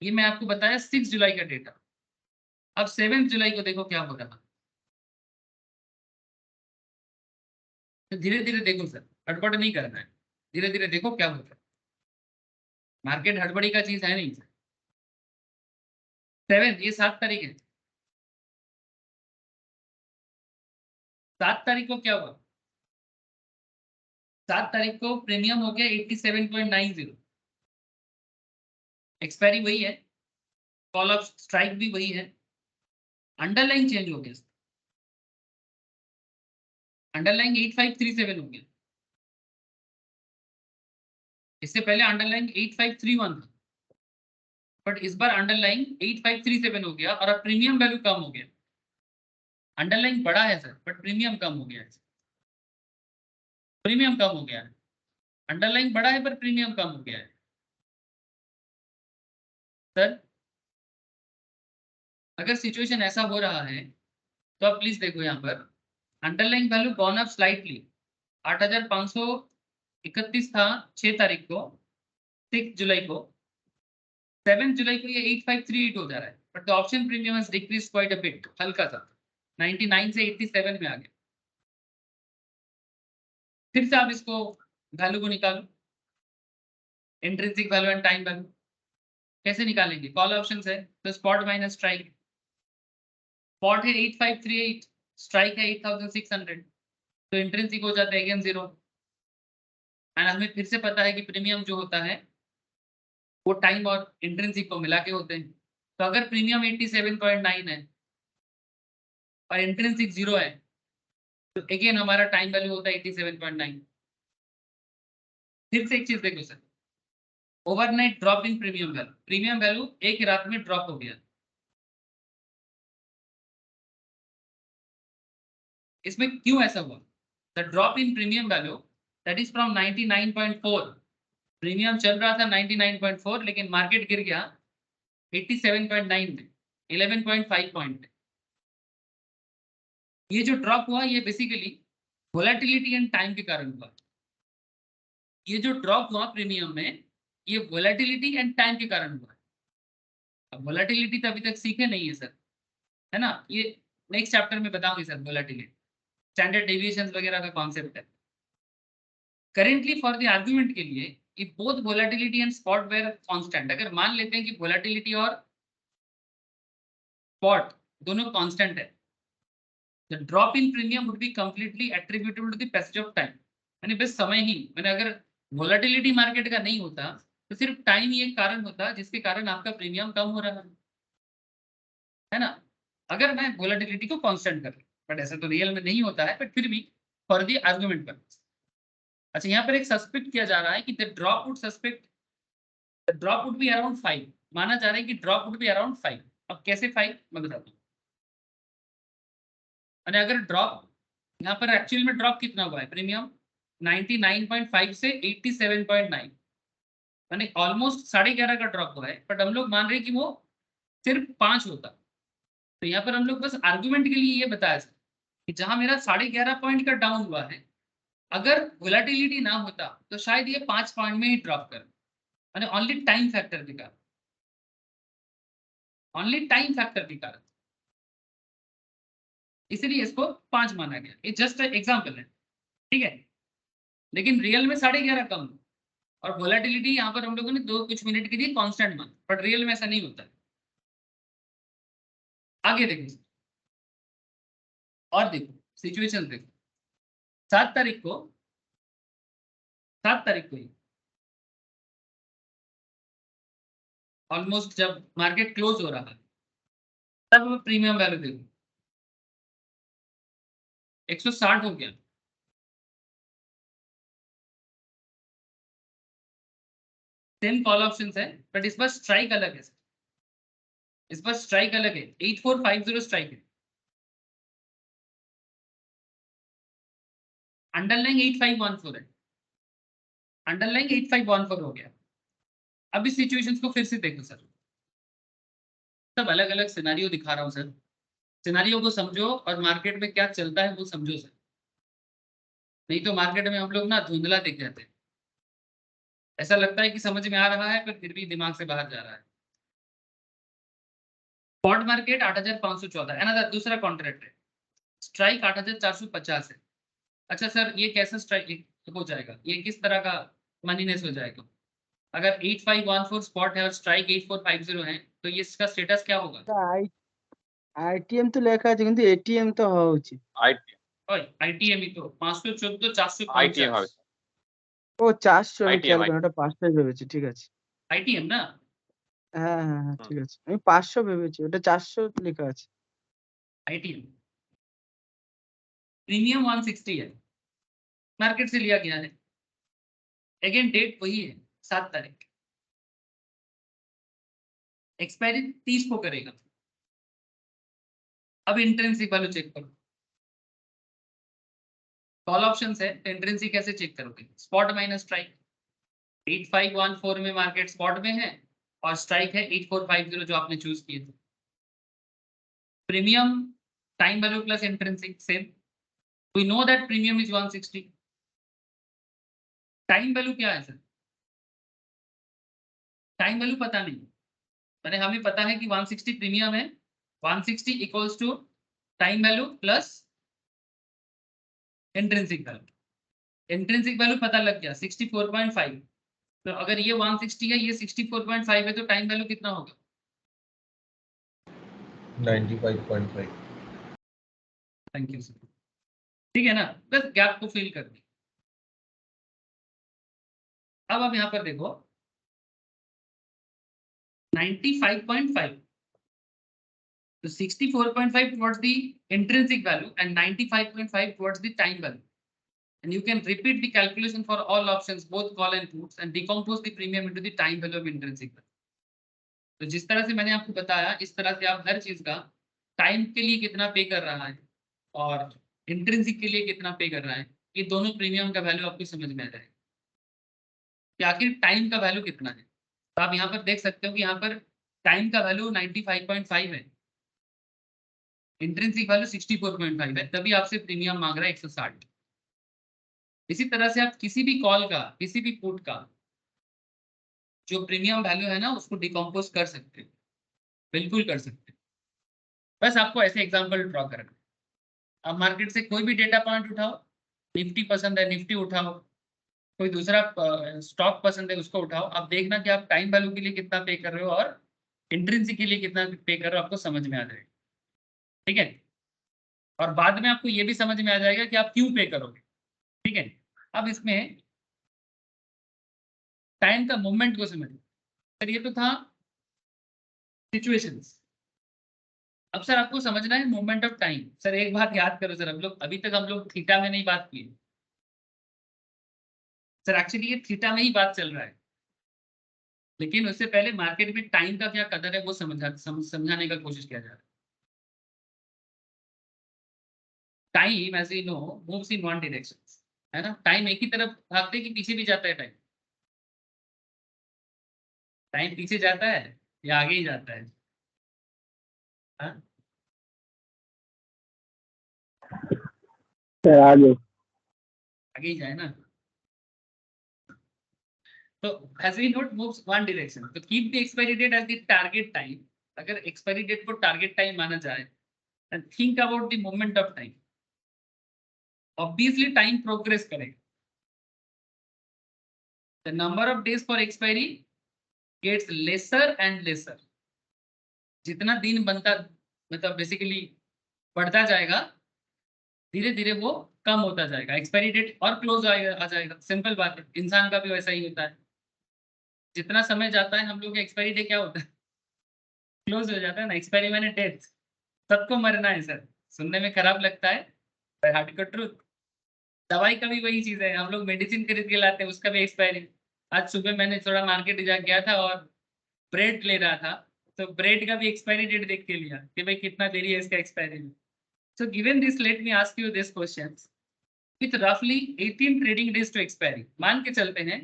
ये मैं आपको बताया 6 जुलाई का डेटा। अब 7 जुलाई को देखो क्या हो रहा है, तो धीरे धीरे देखो सर, हड़बड़ नहीं करना है, धीरे धीरे देखो क्या हो रहा है। मार्केट हड़बड़ी का चीज है नहीं सर। 7 ये 7 तारीख है, 7 तारीख को क्या हुआ, 7 तारीख को प्रीमियम हो गया 87.90, एक्सपायरी वही है, कॉल ऑफ स्ट्राइक भी वही है, अंडरलाइन चेंज हो गया, अंडरलाइन 8537 हो गया, इससे पहले अंडरलाइन 8531 था, बट इस बार अंडरलाइन 8537 हो गया और अब प्रीमियम वैल्यू कम हो गया। अंडरलाइन बड़ा है सर बट प्रीमियम कम हो गया है, प्रीमियम कम हो गया है, अंडरलाइन बड़ा है पर प्रीमियम कम हो गया है सर। अगर सिचुएशन ऐसा हो रहा है तो आप प्लीज देखो यहाँ पर, underline value gone up slightly, 8531 था 6 तारीख को, 6 जुलाई को, 7 जुलाई को ये 8538 हो जा रहा है, but the option premium has decrease quite a bit, हल्का सा 99 से 87 में आ गया। फिर से आप इसको वैल्यू को निकालो, intrinsic value and time value कैसे निकालेंगे, कॉल ऑप्शन है तो स्पॉट माइनस स्ट्राइक, स्पॉट है 8538, स्ट्राइक है 8600, तो इंट्रिंसिक हो जाता है अगेन 0। एंड हमें फिर से पता है कि प्रीमियम जो होता है वो टाइम और इंट्रिंसिक को मिला के होते हैं, तो अगर प्रीमियम 87.9 है और इंट्रिंसिक 0 है तो अगेन हमारा टाइम वैल्यू होता है 87.9। फिर से एक चीज देखो sir, overnight drop in premium value एक रात में ड्रॉप हो गया, इसमें क्यों ऐसा हुआ, the drop in premium value that is from 99.4, premium चल रहा था 99.4 लेकिन मार्केट गिर गया 87.9 में, 11.5 पॉइंट। ये जो ड्रॉप हुआ ये बेसिकली वोलेटिलिटी एंड टाइम के कारण हुआ, ये जो ड्रॉप हुआ प्रीमियम में ये वोलेटिलिटी एंड टाइम के कारण हुआ। अब वोलेटिलिटी तो अभी तक सीखे नहीं है सर, है ना, ये नेक्स्ट चैप्टर में बताऊंगी सर, वोलेटिलिटी स्टैंडर्ड डेविएशंस वगैरह का कॉन्सेप्ट है। करेंटली फॉर द आर्गुमेंट के लिए ये both volatility and spot were constant, अगर मान लेते हैं कि वोलेटिलिटी और स्पॉट दोनों कांस्टेंट है, the drop in premium would be completely attributable to the passage of time, यानी बस समय ही, मैंने अगर वोलेटिलिटी मार्केट का नहीं होता तो सिर्फ टाइम ही एक कारण होता जिसके कारण आपका प्रीमियम कम हो रहा है ना, अगर मैं वोलेटिलिटी को कांस्टेंट कर, बट ऐसा तो रियल में नहीं होता है, बट फिर भी फॉर द आर्गुमेंट पर। अच्छा यहाँ पर एक सस्पेक्ट किया जा रहा है कि the drop would be around 5, माना जा रहा है कि ड्रॉप वुड बी अराउंड 5। अब कैसे 5 मैं बताता हूँ, और अगर ड्रॉप यहाँ पर एक्चुअल में ड्रॉप कितना हुआ है, प्रीमियम 99.5 से 87.9, यानी ऑलमोस्ट 11.5 का ड्रॉप हुआ है, बट हम लोग मान रहे हैं कि वो सिर्फ 5 होता, तो यहाँ पर हम लोग बस आर्गुमेंट के लिए ये बताया कि जहां मेरा 11.5 पॉइंट का डाउन हुआ है, अगर वोलेटिलिटी ना होता तो शायद ये 5 पॉइंट में ही ड्रॉप कर, मैंने ओनली टाइम फैक्टर दिखा, ओनली टाइम फैक्टर दिखा, इसलिए इसको 5 माना गया। ये जस्ट एग्जांपल है, ठीक है, लेकिन रियल में 11.5 कम है। और वोलेटिलिटी यहाँ पर हम लोगों ने दो कुछ मिनट के लिए कांस्टेंट मान, बट रियल में ऐसा नहीं होता है। आगे देखो और देखो सिचुएशन देखो, 7 तारीख को 7 तारीख को ही ऑलमोस्ट जब मार्केट क्लोज हो रहा है तब प्रीमियम वैल्यू देखो 160 हो गया। सेम कॉल ऑप्शंस है, बट इस बार स्ट्राइक अलग है, इस बार स्ट्राइक अलग है, 8450 स्ट्राइक है, अंडरलाइंग 8514 है, अंडरलाइंग 8514 हो गया। अब इस सिचुएशंस को फिर से देखो सर, सब अलग अलग सिनेरियो दिखा रहा हूँ सर, सिनेरियो को समझो और मार्केट में क्या चलता है वो समझो सर, नहीं तो मार्केट में हम लोग ना धुंधला दिख जाते हैं, ऐसा लगता है कि समझ में आ रहा है पर फिर भी दिमाग से बाहर जा रहा है। स्पॉट मार्केट 8514, अनदर दूसरा कॉन्ट्रैक्ट है, स्ट्राइक 8450 है। अच्छा सर ये कैसा स्ट्राइक हो जाएगा, ये किस तरह का मनीनेस हो जाएगा? अगर 8514 स्पॉट है और स्ट्राइक 8450 है तो ये इसका स्टेटस क्या होगा? আইটিএম তো লেখা আছে কিন্তু এটিএম তো হওয়া উচিত। আইটিএম ওই আইটিএম ই তো 514 আইটিএম 450 হবে ও 400 আমি ITM খেয়াল করি ওটা 500 ভেবেছি, ঠিক আছে। আইটিএম না, হ্যাঁ হ্যাঁ হ্যাঁ, হুম। ঠিক আছে, আমি 500 ভেবেছি, ওটা 400 লেখা আছে। आईटीएम प्रीमियम 160 है, मार्केट से लिया गया है, अगेन डेट वही है 7 तारीख, एक्सपायरी 30 को करेगा। अब इंट्रिंसिक वैल्यू चेक करो, कॉल ऑप्शंस है, इंट्रिंसिक कैसे चेक करोगे? स्पॉट माइनस स्ट्राइक, 8514 में मार्केट स्पॉट में है और स्ट्राइक है 8450 जो आपने चूज किए थे। Premium time value plus intrinsic same, we know that premium is 160, time value क्या है सर? टाइम वैल्यू पता नहीं, मैंने हमें पता है कि 160 प्रीमियम है, 160 equals to time value plus intrinsic value, intrinsic value पता लग गया 64.5, तो अगर ये 160 है ये 64.5 है तो टाइम वैल्यू कितना होगा? 95.5। थैंक यू सर, ठीक है ना, बस गैप को फिल कर दी। अब आप यहाँ पर देखो 95.5, तो 64.5 towards the intrinsic value and 95.5 towards the time value, and you can repeat the calculation for all options both call and puts and decompose the premium into the time value of intrinsic value। तो जिस तरह से मैंने आपको बताया इस तरह से आप हर चीज का टाइम के लिए कितना पे कर रहा है और इंट्रिंसिक के लिए कितना पे कर रहा है, ये दोनों प्रीमियम का वैल्यू आपको समझ में आ जाएगा कि आखिर टाइम का वैल्यू कितना है। तो आप यहाँ पर देख सकते हो कि यहाँ पर टाइम का वैल्यू 95.5 है, इंट्रिंसिक वैल्यू 64.5 है, तभी आपसे प्रीमियम मांग रहा है 160। इसी तरह से आप किसी भी कॉल का किसी भी पुट का जो प्रीमियम वैल्यू है ना उसको डिकम्पोज कर सकते हैं, बिल्कुल कर सकते हैं, बस आपको ऐसे एग्जांपल ड्रॉ करना। आप मार्केट से कोई भी डेटा पॉइंट उठाओ, निफ्टी पसंद है निफ्टी उठाओ, कोई दूसरा स्टॉक पसंद है उसको उठाओ, आप देखना कि आप टाइम वैल्यू के लिए कितना पे कर रहे हो और इंट्रिंसिक के लिए कितना पे कर रहे हो, आपको समझ में आ जाएगा, ठीक है। और बाद में आपको ये भी समझ में आ जाएगा कि आप क्यों पे करोगे, ठीक है। अब इसमें टाइम का मूवमेंट को समझिए सर, ये तो था सिचुएशंस, अब सर आपको समझना है मूवमेंट ऑफ टाइम। सर एक बात याद करो सर, हम लोग अभी तक हम लोग थीटा में नहीं बात की सर, एक्चुअली ये थीटा में ही बात चल रहा है, लेकिन उससे पहले मार्केट में टाइम का क्या कदर है वो समझाने का कोशिश किया जा रहा है। Time as you know moves in one direction, है ना, टाइम एक ही तरफ भागते कि पीछे भी जाता है टाइम, टाइम पीछे जाता है या आगे ही जाता है? हाँ? सर आगे आगे ही जाए ना। तो as we note moves one direction, तो keep the expiry date as the target time. अगर expiry date को target time माना जाए, and think about the moment of time. Obviously time progress करेगा. The number of days for expiry gets lesser and lesser. जितना दिन बनता मतलब basically बढ़ता जाएगा, धीरे धीरे वो कम होता जाएगा, एक्सपायरी डेट और क्लोज आ जाएगा। सिंपल बात है, इंसान का भी वैसा ही होता है। जितना समय जाता है हम लोग का एक्सपायरी डेट क्या होता है, क्लोज हो जाता है ना। एक्सपायरी मैंने डेथ, सबको मरना है सर, सुनने में खराब लगता है पर हार्ड का ट्रूथ। दवाई का भी वही चीज है, हम लोग मेडिसिन खरीद के लाते हैं, उसका भी एक्सपायरी। आज सुबह मैंने थोड़ा मार्केट जा गया था और ब्रेड ले रहा था, तो ब्रेड का भी एक्सपायरी डेट देख के लिया कि भाई कितना देरी है इसका एक्सपायरी में। So given this, let me ask you this question. With रफली 18 ट्रेडिंग डेज टू एक्सपायरी, मान के चलते हैं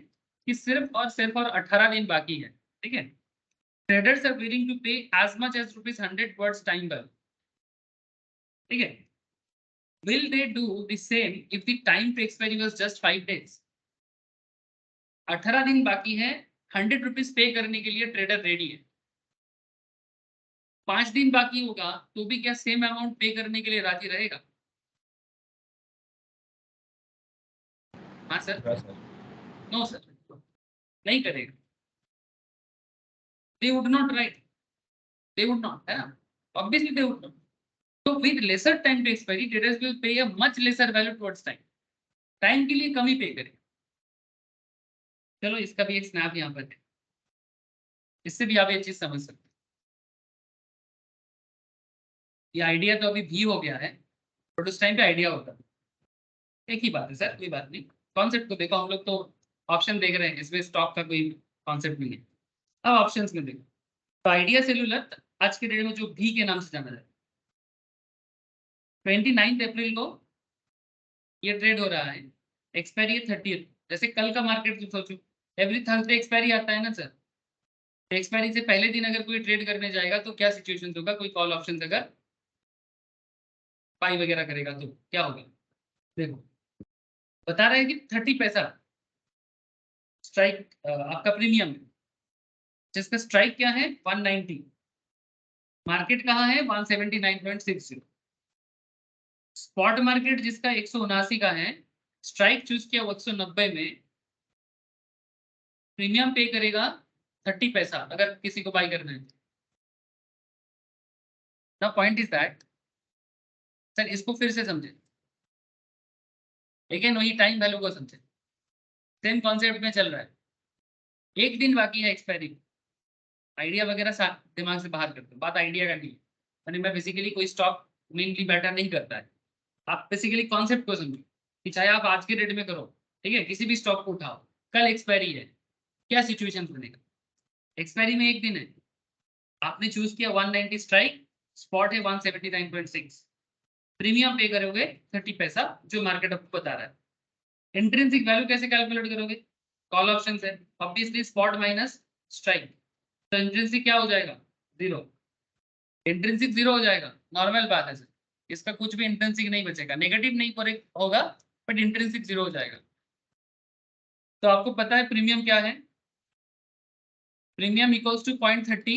कि सिर्फ और 18 दिन बाकी है, ठीक है। Traders are willing to pay as much as ₹100 towards time value, ठीक है। Will they do the same if the time to expiry was just 5 days? 18 दिन बाकी है, ₹100 पे करने के लिए ट्रेडर रेडी है। 5 दिन बाकी होगा तो भी क्या सेम अमाउंट पे करने के लिए राजी रहेगा? हाँ सर, हाँ सर। नो सर, नहीं करेगा। They would not, right? They would not, है ना? Obviously they would not. So with lesser time to expiry, traders will pay a much lesser value towards time. Time के लिए कम ही पे करें। चलो इसका भी एक स्नैप यहाँ पर है, इससे भी आप ये चीज समझ सकते हैं। ये आइडिया तो अभी भी हो गया है, बट उस टाइम पे आइडिया होता है। एक ही बात है सर, कोई बात नहीं। कॉन्सेप्ट को देखो, हम लोग तो ऑप्शन देख रहे हैं, इसमें स्टॉक का कोई कॉन्सेप्ट नहीं है। अब ऑप्शंस में देखो, तो आइडिया सेल्यूलर आज के डेट में जो भी के नाम से जाना जाए, 29 अप्रैल को ये ट्रेड हो रहा है, एक्सपायरी है 30th। जैसे कल का मार्केट जो सोचो, एवरी थर्सडे एक्सपायरी आता है ना सर, तो एक्सपायरी से पहले दिन अगर कोई ट्रेड करने जाएगा तो क्या सिचुएशन होगा? कोई कॉल ऑप्शन अगर बाई वगैरह करेगा तो क्या होगा? देखो बता रहे हैं कि 30 पैसा स्ट्राइक आपका प्रीमियम है, जिसका स्ट्राइक क्या है 190, मार्केट कहाँ है 179.60। स्पॉट मार्केट जिसका 179 का है, स्ट्राइक चूज किया 190 में, प्रीमियम पे करेगा 30 पैसा अगर किसी को बाई करना है। ना पॉइंट इज दैट सर, इसको फिर से समझे, लेकिन वही टाइम वैल्यू को समझे, सेम कॉन्सेप्ट में चल रहा है। एक दिन बाकी है एक्सपायरी, आइडिया वगैरह दिमाग से बाहर करते, बात आइडिया का नहीं है। मैं बेसिकली कोई स्टॉक मेनली बैटर नहीं करता है, आप बेसिकली कॉन्सेप्ट को समझो कि चाहे आप आज के डेट में करो, ठीक है, किसी भी स्टॉक को उठाओ, कल एक्सपायरी है, क्या सिचुएशन बनेगा? एक्सपायरी में एक दिन है, आपने चूज किया 190 स्ट्राइक, स्पॉट है 179.6, प्रीमियम पे करोगे 30 पैसा जो मार्केट आपको बता रहा है। इंट्रिंसिक वैल्यू कैसे कैलकुलेट करोगे? कॉल ऑप्शन है, ऑब्वियसली स्पॉट माइनस स्ट्राइक, तो इंट्रिंसिक क्या हो जाएगा? 0। इंट्रिंसिक 0 हो जाएगा, नॉर्मल बात है सर, इसका कुछ भी इंट्रिंसिक नहीं बचेगा, नेगेटिव नहीं होगा, बट इंट्रिंसिक 0 हो जाएगा। तो आपको पता है प्रीमियम क्या है? Premium equals to 0.30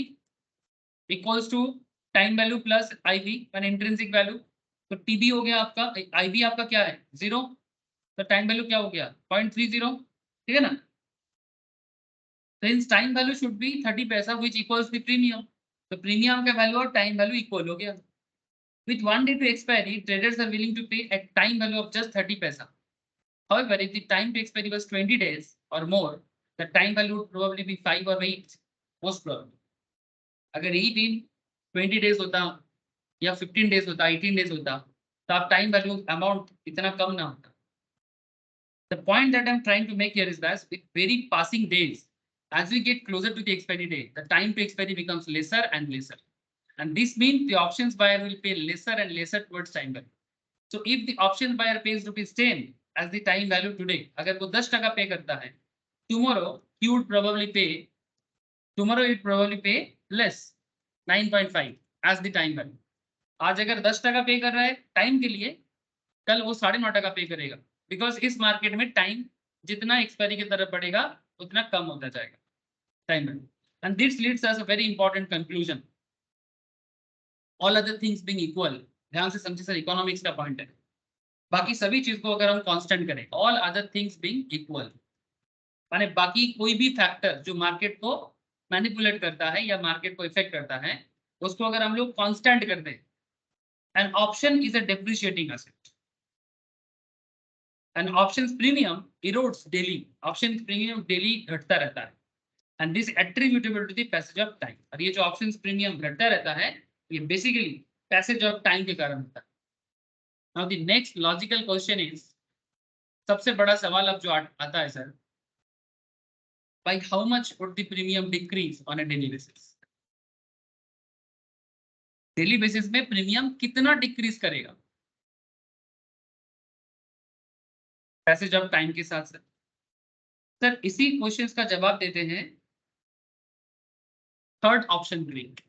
equals to time value plus IV one intrinsic value. तो टीबी हो गया आपका, आईवी आपका क्या है 0, तो टाइम वैल्यू क्या हो गया 0.30, ठीक है ना। तो in time value should be 30 पैसा विच इक्वल्स द प्रीमियम, तो प्रीमियम का वैल्यू और टाइम वैल्यू इक्वल हो गया। With 1 day to expiry, traders are willing to pay at time value of just 30 paisa. However, if the time to expiry was 20 days or more, the time value would probably be 5 or 8, most probably. अगर यही दिन 20 days होता या 15 days होता, 18 days होता, तो आप time value amount इतना कम ना होता। The point that I'm trying to make here is that with very passing days, as we get closer to the expiry date, the time to expiry becomes lesser and lesser. And this means the options buyer will pay lesser and lesser towards time value. So if the option buyer pays ₹10 as the time value today, अगर वो 10 टका पे करता है, tomorrow he would probably pay less 9.5 as the time value. आज अगर 10 टका पे कर रहा है टाइम के लिए, कल वो 9.5 टका पे करेगा, बिकॉज इस मार्केट में टाइम जितना एक्सपायरी की तरफ बढ़ेगा उतना कम होता जाएगा टाइम में, and this leads us a very important conclusion, all other things being equal. ध्यान से समझिए सर, इकोनॉमिक्स का पॉइंट है, बाकी सभी चीज को अगर हम कांस्टेंट करें, all other things being equal, माने बाकी कोई भी फैक्टर जो मार्केट को मैनिपुलेट करता है या मार्केट को इफेक्ट करता है, उसको अगर हम लोग कांस्टेंट कर दें, an option is a depreciating asset, an options premium erodes daily, option premium daily घटता रहता है, and this attributable to the passage of time. और ये जो ऑप्शंस प्रीमियम घटता रहता है, ये बेसिकली पैसेज ऑफ टाइम के कारण होता है। Now the next logical question is, सबसे बड़ा सवाल अब जो आता है sir, by how much would the premium decrease on a daily basis? Daily basis में प्रीमियम कितना डिक्रीज करेगा पैसेज ऑफ टाइम के साथ? सर इसी क्वेश्चंस का जवाब देते हैं थर्ड ऑप्शन ग्रीक,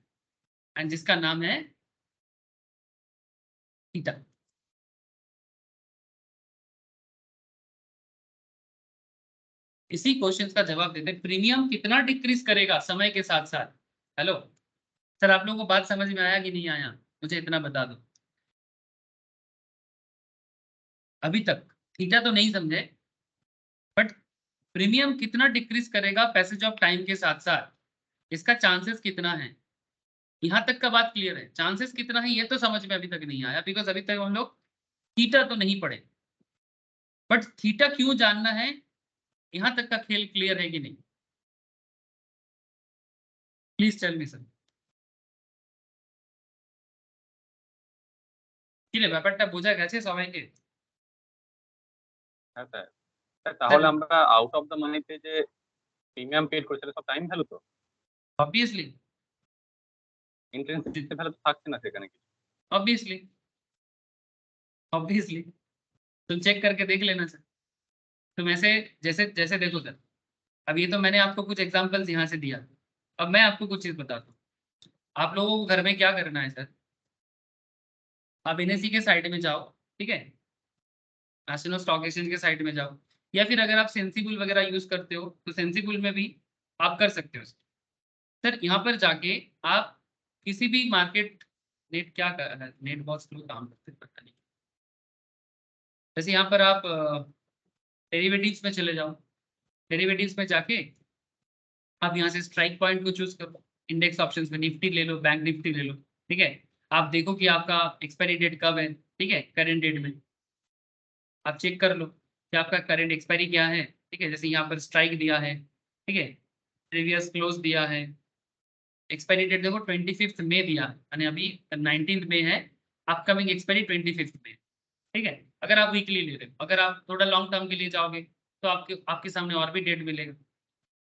एंड जिसका नाम है थीटा। इसी क्वेश्चंस का जवाब देते हैं प्रीमियम कितना डिक्रीज करेगा समय के साथ साथ। हेलो सर, आप लोगों को बात समझ में आया कि नहीं आया, मुझे इतना बता दो। अभी तक थीटा तो नहीं समझे, बट प्रीमियम कितना डिक्रीज करेगा पैसेज ऑफ टाइम के साथ साथ, इसका चांसेस कितना है, यहां तक का बात क्लियर है। चांसेस कितना है ये तो समझ में अभी तक नहीं आया, बिकॉज अभी तक हम लोग थीटा तो नहीं पढ़े, बट थीटा क्यों जानना है, यहां तक का खेल क्लियर है कि नहीं? Please tell me sir. ব্যাপারটা বোঝা গেছে সবাইকে? হ্যাঁ স্যার। স্যার তাহলে আমরা আউট অফ দ্য মানিতে যে প্রিমিয়াম পেড করি সেটা সব টাইম ভ্যালু তো? ऑब्वियसली ইন্টেন্সিটি ভ্যালু তো থাকছে না সেখানে কিছু। ऑब्वियसली ऑब्वियसली तुम चेक करके देख लेना सर। तुम ऐसे जैसे जैसे देखो सर, अब ये तो मैंने आपको कुछ एग्जांपल्स यहाँ से दिया, अब मैं आपको कुछ चीज बताता हूँ। आप लोगों को घर में क्या करना है सर, आप एनएससी के साइड में जाओ, ठीक है, नेशनल स्टॉक एक्सचेंज के साइड में जाओ, या फिर अगर आप सेंसिबल वगैरह यूज करते हो तो सेंसिबल में भी आप कर सकते हो सर। यहाँ पर जाके आप किसी भी मार्केट, नेट क्या कर रहा है, नेट बॉक्स थ्रू काम करते हैं, पता नहीं। जैसे यहाँ पर आप डेरिवेटिव्स में चले जाओ, डेरिवेटिव्स में जाके आप यहाँ से स्ट्राइक पॉइंट को चूज करो, इंडेक्स ऑप्शंस में निफ्टी ले लो, बैंक निफ्टी ले लो, ठीक है। आप देखो कि आपका एक्सपायरी डेट कब है, ठीक है, करंट डेट में आप चेक कर लो कि आपका करंट एक्सपायरी क्या है, ठीक है। जैसे यहाँ पर स्ट्राइक दिया है, ठीक है, प्रीवियस क्लोज दिया है, एक्सपायरी डेट देखो 25 मई दिया है, यानी अभी 19 मई है, अपकमिंग एक्सपायरी 25 मई, ठीक है। अगर आप वीकली ले रहे हो, अगर आप थोड़ा लॉन्ग टर्म के लिए जाओगे तो आपके सामने और भी डेट मिलेगा।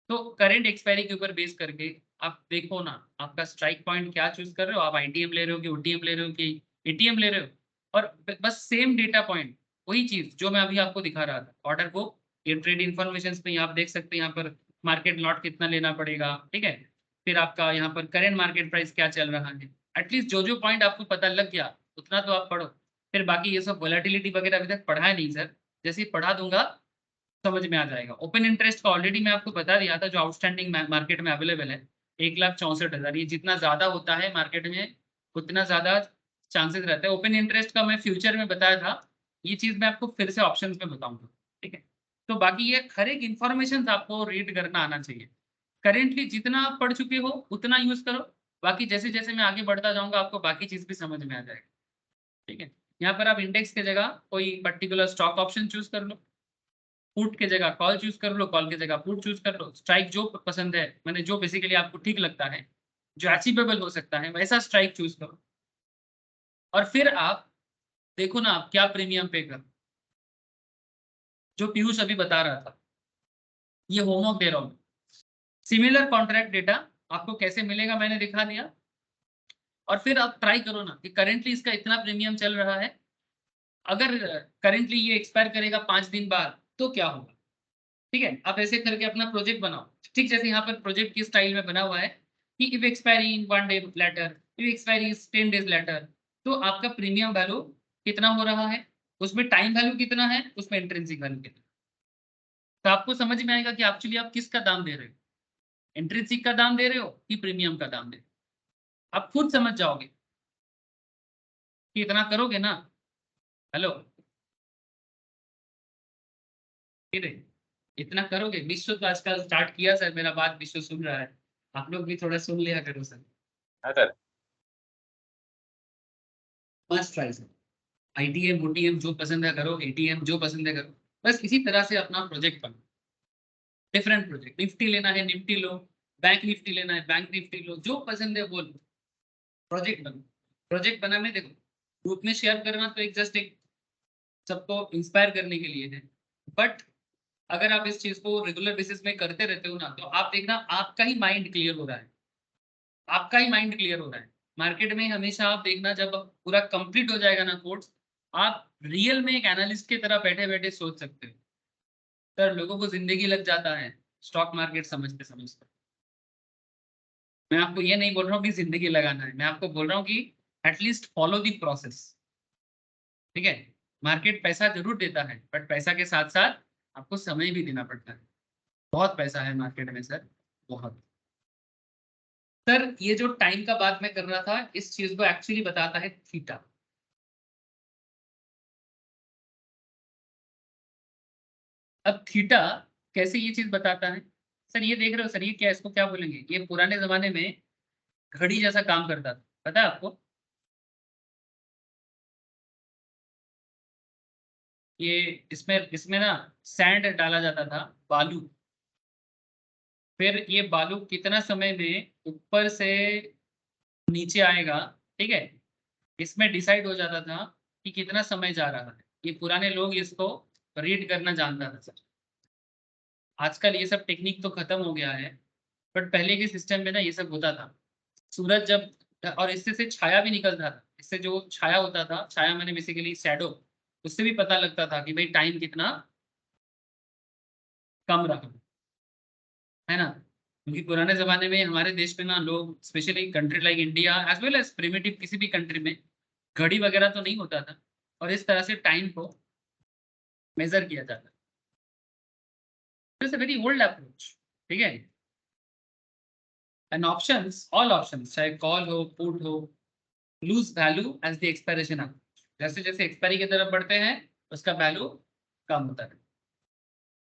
तो करंट एक्सपायरी के ऊपर बेस करके आप देखो ना, आपका स्ट्राइक पॉइंट क्या चूज कर रहे हो, आप आईटीएम ले रहे हो कि ओटीएम ले रहे हो कि एटीएम ले रहे हो, और बस सेम डेटा पॉइंट, वही चीज जो मैं अभी आपको दिखा रहा था, ऑर्डर को ये ट्रेड इन्फॉर्मेशन पे आप देख सकते हैं, यहाँ पर मार्केट लॉट कितना लेना पड़ेगा, ठीक है, फिर आपका यहाँ पर करेंट मार्केट प्राइस क्या चल रहा है, एटलीस्ट जो पॉइंट आपको पता लग गया उतना तो आप पढ़ो। फिर बाकी ये सब वोलेटिलिटी वगैरह अभी तक पढ़ा है नहीं सर, जैसे ही पढ़ा दूंगा समझ में आ जाएगा। ओपन इंटरेस्ट का ऑलरेडी मैं आपको बता दिया था, जो आउटस्टैंडिंग मार्केट में अवेलेबल है 1,64,000, ये जितना ज्यादा होता है मार्केट में उतना ज्यादा चांसेस रहता है। ओपन इंटरेस्ट का मैं फ्यूचर में बताया था, ये चीज मैं आपको फिर से ऑप्शंस में बताऊंगा, ठीक है। तो बाकी ये हर एक इंफॉर्मेशन आपको रीड करना आना चाहिए। करेंटली जितना आप पढ़ चुके हो उतना यूज करो, बाकी जैसे जैसे मैं आगे बढ़ता जाऊंगा आपको बाकी चीज भी समझ में आ जाएगा, ठीक है। यहाँ पर आप इंडेक्स के जगह कोई पर्टिकुलर स्टॉक ऑप्शन चूज कर लो, पुट के जगह कॉल चूज कर लो, कॉल के जगह पुट चूज कर लो, स्ट्राइक जो पसंद है, मैंने जो बेसिकली आपको ठीक लगता है, जो अचीवेबल हो सकता है वैसा स्ट्राइक चूज करो, और फिर आप देखो ना आप क्या प्रीमियम पे कर, जो पीयूष अभी बता रहा था, ये होमवर्क दे रहा हूँ। सिमिलर कॉन्ट्रैक्ट डेटा आपको कैसे मिलेगा मैंने दिखा दिया, और फिर आप ट्राई करो ना कि करेंटली इसका इतना प्रीमियम चल रहा है, अगर करेंटली ये एक्सपायर करेगा 5 दिन बाद तो क्या होगा, ठीक है। आप ऐसे करके अपना प्रोजेक्ट बनाओ, ठीक जैसे यहाँ पर प्रोजेक्ट की स्टाइल में बना हुआ है कि if expiry in 1 day letter, if expiry is 10 days later, तो आपका प्रीमियम वैल्यू कितना हो रहा है, उसमें टाइम वैल्यू कितना है, उसमें इंट्रिंसिक वैल्यू कितना है। तो आपको समझ में आएगा कि एक्चुअली आप किसका दाम दे रहे हो, इंट्रिंसिक का दाम दे रहे हो कि प्रीमियम का दाम दे रहे हो। आप खुद समझ जाओगे कि इतना करोगे ना। हेलो, इतना करोगे। विश्व तो आजकल स्टार्ट किया सर, मेरा बात विश्व सुन रहा है, आप लोग भी थोड़ा सुन लिया करो सर। हाँ sir. Must try sir. ITM OTM जो पसंद है करो, एटीएम जो पसंद है करो, बस इसी तरह से अपना प्रोजेक्ट बनो। डिफरेंट प्रोजेक्ट, निफ्टी लेना है निफ्टी लो, बैंक निफ्टी लेना है बैंक निफ्टी लो, जो पसंद है वो लो। प्रोजेक्ट बनो। प्रोजेक्ट बनाने देखो, ग्रुप में शेयर करना तो एक जस्ट एक सबको इंस्पायर करने के लिए है, बट अगर आप इस चीज को रेगुलर बेसिस में करते रहते हो ना, तो आप देखना आपका ही माइंड क्लियर हो रहा है, आपका ही माइंड क्लियर हो रहा है। मार्केट में हमेशा आप देखना, जब पूरा कंप्लीट हो जाएगा ना कोर्स, आप रियल में एक एनालिस्ट की तरह बैठे बैठे सोच सकते हो। सर लोगों को जिंदगी लग जाता है स्टॉक मार्केट समझते समझते। मैं आपको ये नहीं बोल रहा हूँ कि जिंदगी लगाना है, मैं आपको बोल रहा हूँ कि एटलीस्ट फॉलो द प्रोसेस। ठीक है, मार्केट पैसा जरूर देता है, बट पैसा के साथ साथ आपको समय भी देना पड़ता है। बहुत पैसा है मार्केट में सर, बहुत। सर ये जो टाइम का बात मैं कर रहा था, इस चीज को एक्चुअली बताता है थीटा। अब थीटा कैसे ये चीज बताता है सर, ये देख रहे हो सर, ये क्या, इसको क्या बोलेंगे, ये पुराने जमाने में घड़ी जैसा काम करता था, पता है आपको। ये इसमें इसमें ना सैंड डाला जाता था, बालू। फिर ये बालू कितना समय में ऊपर से नीचे आएगा, ठीक है, इसमें डिसाइड हो जाता था कि कितना समय जा रहा है। ये पुराने लोग इसको रीड करना जानता था सर। आजकल ये सब टेक्निक तो खत्म हो गया है, बट पहले के सिस्टम में ना ये सब होता था। सूरज जब, और इससे से छाया भी निकलता था, इससे जो छाया होता था, छाया मैंने बेसिकली शैडो, उससे भी पता लगता था कि भाई टाइम कितना कम रहा है ना। क्योंकि पुराने जमाने में हमारे देश में ना लोग, specially country like India as well as primitive किसी भी कंट्री में, घड़ी वगैरह तो नहीं होता था, और इस तरह से टाइम को मेजर किया जाता। It's a very old approach, ठीक है। एंड ऑप्शंस, ऑल ऑप्शंस, चाहे कॉल हो पुट हो, lose value as the expiration of. जैसे जैसे एक्सपायरी की तरफ बढ़ते हैं उसका वैल्यू कम होता है।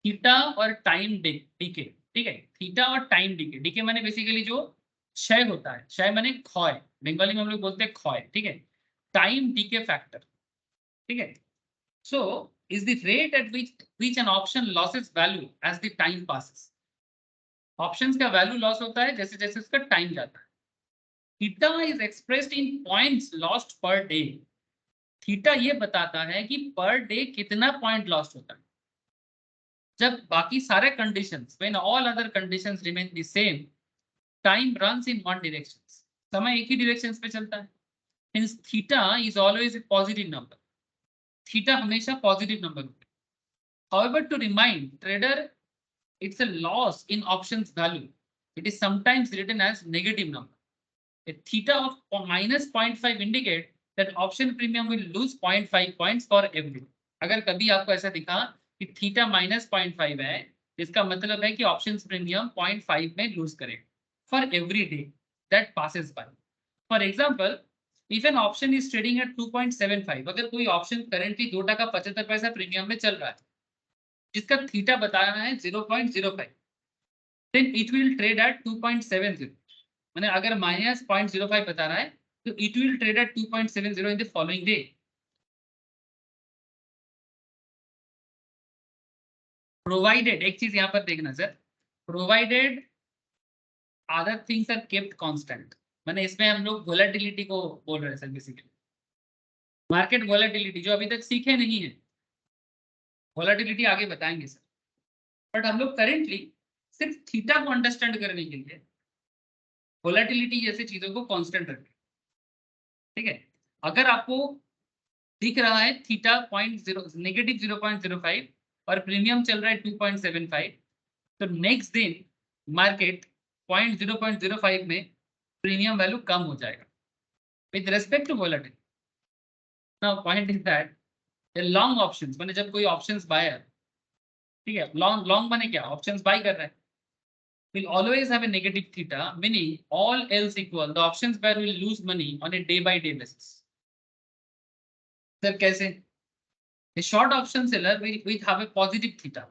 थीटा और टाइम डीके, ठीक है, थीटा और टाइम डीके। डीके माने बेसिकली जो क्षय होता है, क्षय माने क्षय, बंगाली में हम लोग बोलते हैं क्षय, ठीक है। टाइम डीके फैक्टर, ठीक है। So is the rate at which an option loses value as the time passes। Options का वैल्यू लॉस होता है जैसे जैसे उसका टाइम जाता है। Theta is expressed in points lost per day. Theta ये बताता है कि पर डे कितना पॉइंट लॉस्ट होता है। जब बाकी सारे conditions, when all other conditions remain the same, time runs in one direction, समय एक ही डायरेक्शन पे चलता है। Hence theta is always a positive number. Theta हमेशा पॉजिटिव नंबर होता है। However, to remind trader, it's a loss in options value. It is sometimes written as negative number. A theta of minus 0.5 indicate that option premium will lose 0.5 points for every। अगर कभी आपको ऐसा दिखा कि theta minus 0.5 है, इसका मतलब है कि ऑप्शन प्रीमियम 0.5 में लूज करेगा for every day that passes by. For example, if an option is trading at 2.75, अगर कोई ऑप्शन करेंटली 2 टका 75 पैसा प्रीमियम में चल रहा है, जिसका थीटा बताया है 0.05, then it will trade at 2.70। मैंने अगर माइनस 0.05 बता रहा है तो it will trade at 2.70 in the following day. Provided, एक चीज यहां पर देखना sir, provided other things are kept constant. मैंने इसमें हम लोग वोलेटिलिटी को बोल रहे हैं सर, बेसिकली मार्केट वोलेटिलिटी जो अभी तक सीखे नहीं है, वोलेटिलिटी आगे बताएंगे सर। बट हम लोग करेंटली सिर्फ थीटा को अंडरस्टैंड करने के लिए वोलेटिलिटी जैसी चीजों को कांस्टेंट रखें, ठीक है। अगर आपको दिख रहा है थीटा नेगेटिव 0.05 और प्रीमियम चल रहा है 2.75, तो नेक्स्ट दिन मार्केट 0.05 में प्रीमियम वैल्यू कम हो जाएगा with respect to volatility. Now point is that long options माने जब कोई ऑप्शंस बायर, ठीक है, लॉन्ग लॉन्ग माने क्या, ऑप्शंस बाय कर रहा है, will always have a negative theta, meaning all else equal, the options buyer will lose money on a day by day basis. Sir, कैसे? A short option seller will have a positive theta.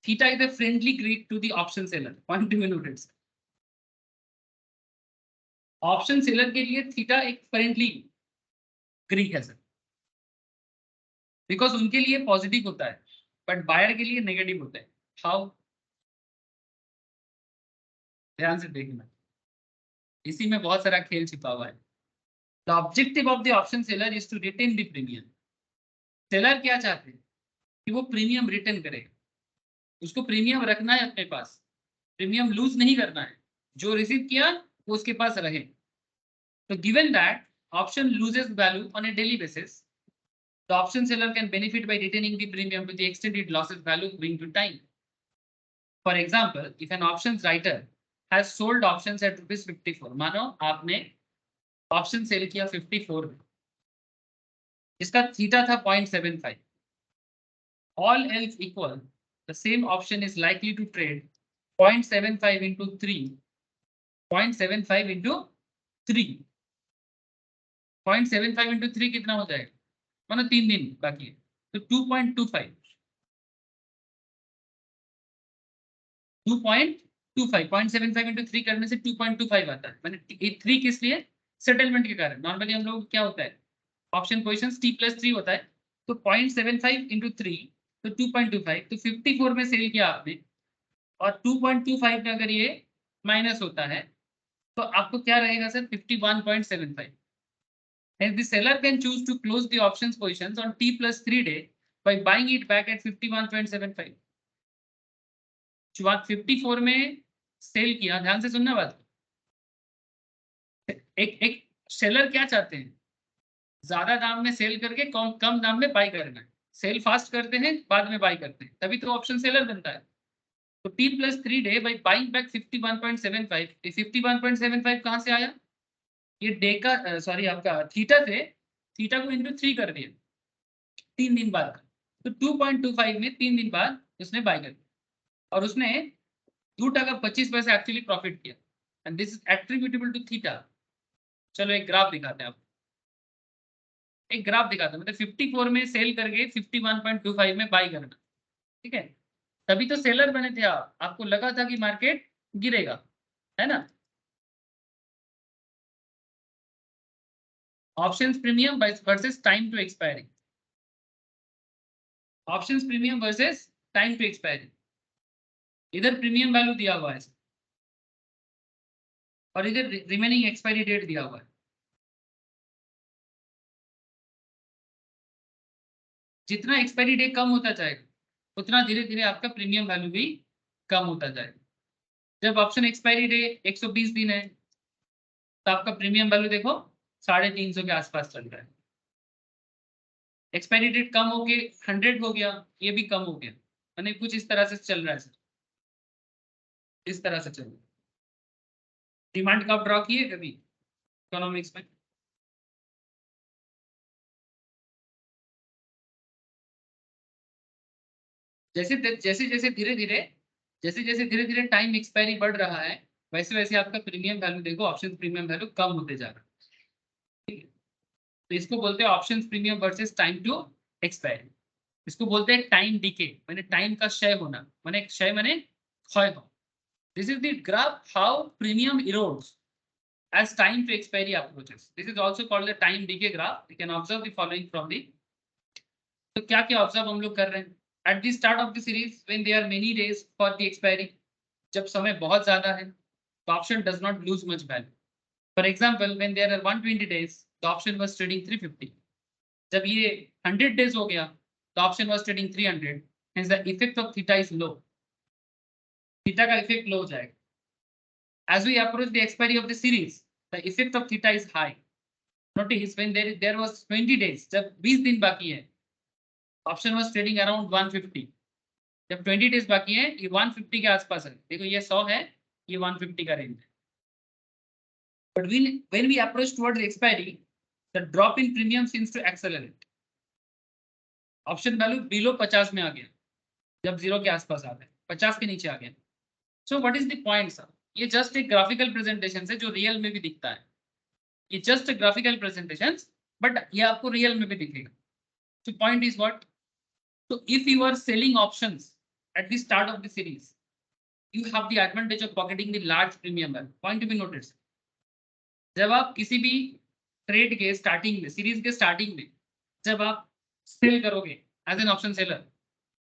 Theta is a friendly Greek to the option seller. Point to be noted. Option seller के लिए theta एक friendly Greek है sir, because उनके लिए positive होता है but buyer के लिए नेगेटिव होता है। हाउ? ध्यान से देखना, इसी में बहुत सारा खेल छिपा हुआ है। The objective of the option seller is to retain the premium. Seller क्या चाहते हैं कि वो प्रीमियम रिटर्न करे, उसको प्रीमियम रखना है अपने पास, प्रीमियम लूज नहीं करना है, जो रिसीव किया वो उसके पास रहे। तो given that option loses value on A daily basis, the option seller can benefit by retaining the premium to the extent it loses value owing to time. For example, if an options writer has sold options at ₹54, मानो आपने option sell किया 54 में, इसका theta था 0.75, all else equal, the same option is likely to trade 0.75 into 3, 0.75 into 3, 0.75 into 3 कितना हो जाएगा, मानो 3 दिन बाकी है, तो 2.25, 0.75 into 3 करने से 2.25 आता है। मैंने 3 किस लिए? सेटलमेंट के कारण। नॉर्मली हम लोग क्या होता है, ऑप्शन पोजीशन T+3 होता है, तो 0.75 into 3 तो 2.25, तो 54 में सेल किया आपने और 2.25 में अगर ये माइनस होता है तो आपको क्या रहेगा sir, 51.75। Hence, the seller can choose to close the options positions on T+3 day by buying it back at 51.75. जो आप 54 में सेल किया, ध्यान से सुनना बात, एक सेलर क्या चाहते हैं, ज्यादा दाम में सेल करके कम दाम में बाय करना है। सेल फास्ट करते हैं, बाद में बाय करते हैं, तभी तो ऑप्शन सेलर बनता है। तो T+3 day by buying back 51.75, 51.75 कहां से आया, ये डे का सॉरी आपका थीटा से, थीटा को इंटू 3 कर दिया 3 दिन बाद, तो 2.25 में 3 दिन बाद उसने बाय कर दिया और उसने 2.25 एक्चुअली प्रॉफिट किया, and this is attributable to theta. चलो एक ग्राफ दिखाते हैं आपको, एक ग्राफ दिखाते हैं, मतलब 54 में सेल करके 51.25 में बाय करना, ठीक है, तभी तो सेलर बने थे आप, आपको लगा था कि मार्केट गिरेगा, है ना। Options premium versus time to expiry, options premium versus time to expiry, इधर प्रीमियम वैल्यू दिया हुआ है और इधर रिमेनिंग एक्सपायरी डेट दिया हुआ है। जितना एक्सपायरी डेट कम होता जाएगा उतना धीरे धीरे आपका प्रीमियम वैल्यू भी कम होता जाएगा। जब ऑप्शन एक्सपायरी डे 120 दिन है तो आपका प्रीमियम वैल्यू देखो 350 के आसपास चल रहा है। एक्सपायरी डेट कम हो के 100 हो गया, ये भी कम हो गया, यानी कुछ इस तरह से चल रहा है सर, इस तरह से चल रहा है। डिमांड कब ड्रॉ की है कभी इकोनॉमिक्स में, जैसे जैसे धीरे धीरे टाइम एक्सपायरी बढ़ रहा है, वैसे वैसे आपका प्रीमियम वैल्यू देखो, ऑप्शन प्रीमियम वैल्यू कम होते जा रहा है, ठीक है। तो इसको बोलते हैं option premium versus time to expiry, इसको बोलते हैं टाइम डीके, माने टाइम का क्षय होना, माने क्षय माने क्षय हो। This is the graph how premium erodes as time to expiry approaches. This is also called the time decay graph. You can observe the following from the, तो क्या क्या ऑब्जर्व हम लोग कर रहे हैं, at the start of the series when there are many days for the expiry, जब समय बहुत ज्यादा है तो option does not lose much value. For example, when there are 120 days the option was trading 350, जब ये 100 days हो गया the option was trading 300, hence the effect of theta is low, theta का effect low हो जाएगा। As we approach the expiry of the series, the effect of theta is high. Notice when there was 20 days, जब 20 दिन बाकी है, option was trading around 150. जब 20 days बाकी है, ये 150 के आसपास है। देखो ये 100 है, ये 150 का रेंज है। But when we approach towards the expiry, the drop in premium seems to accelerate. Option value below 50 में आ गया जब 0 के आसपास आता है, 50 के नीचे आ गया। So what is the point sir? ये जस्ट एक ग्राफिकल प्रेजेंटेशन है जो रियल में भी दिखता है। ये जस्ट ग्राफिकल प्रेजेंटेशन, बट ये आपको रियल में भी दिखेगा। So point is what? So if you are selling options at the start of the series, you have the advantage of pocketing the large premium value. Point to be noted. जब आप किसी भी trade के starting में, series के starting में जब आप सेल करोगे as an option seller,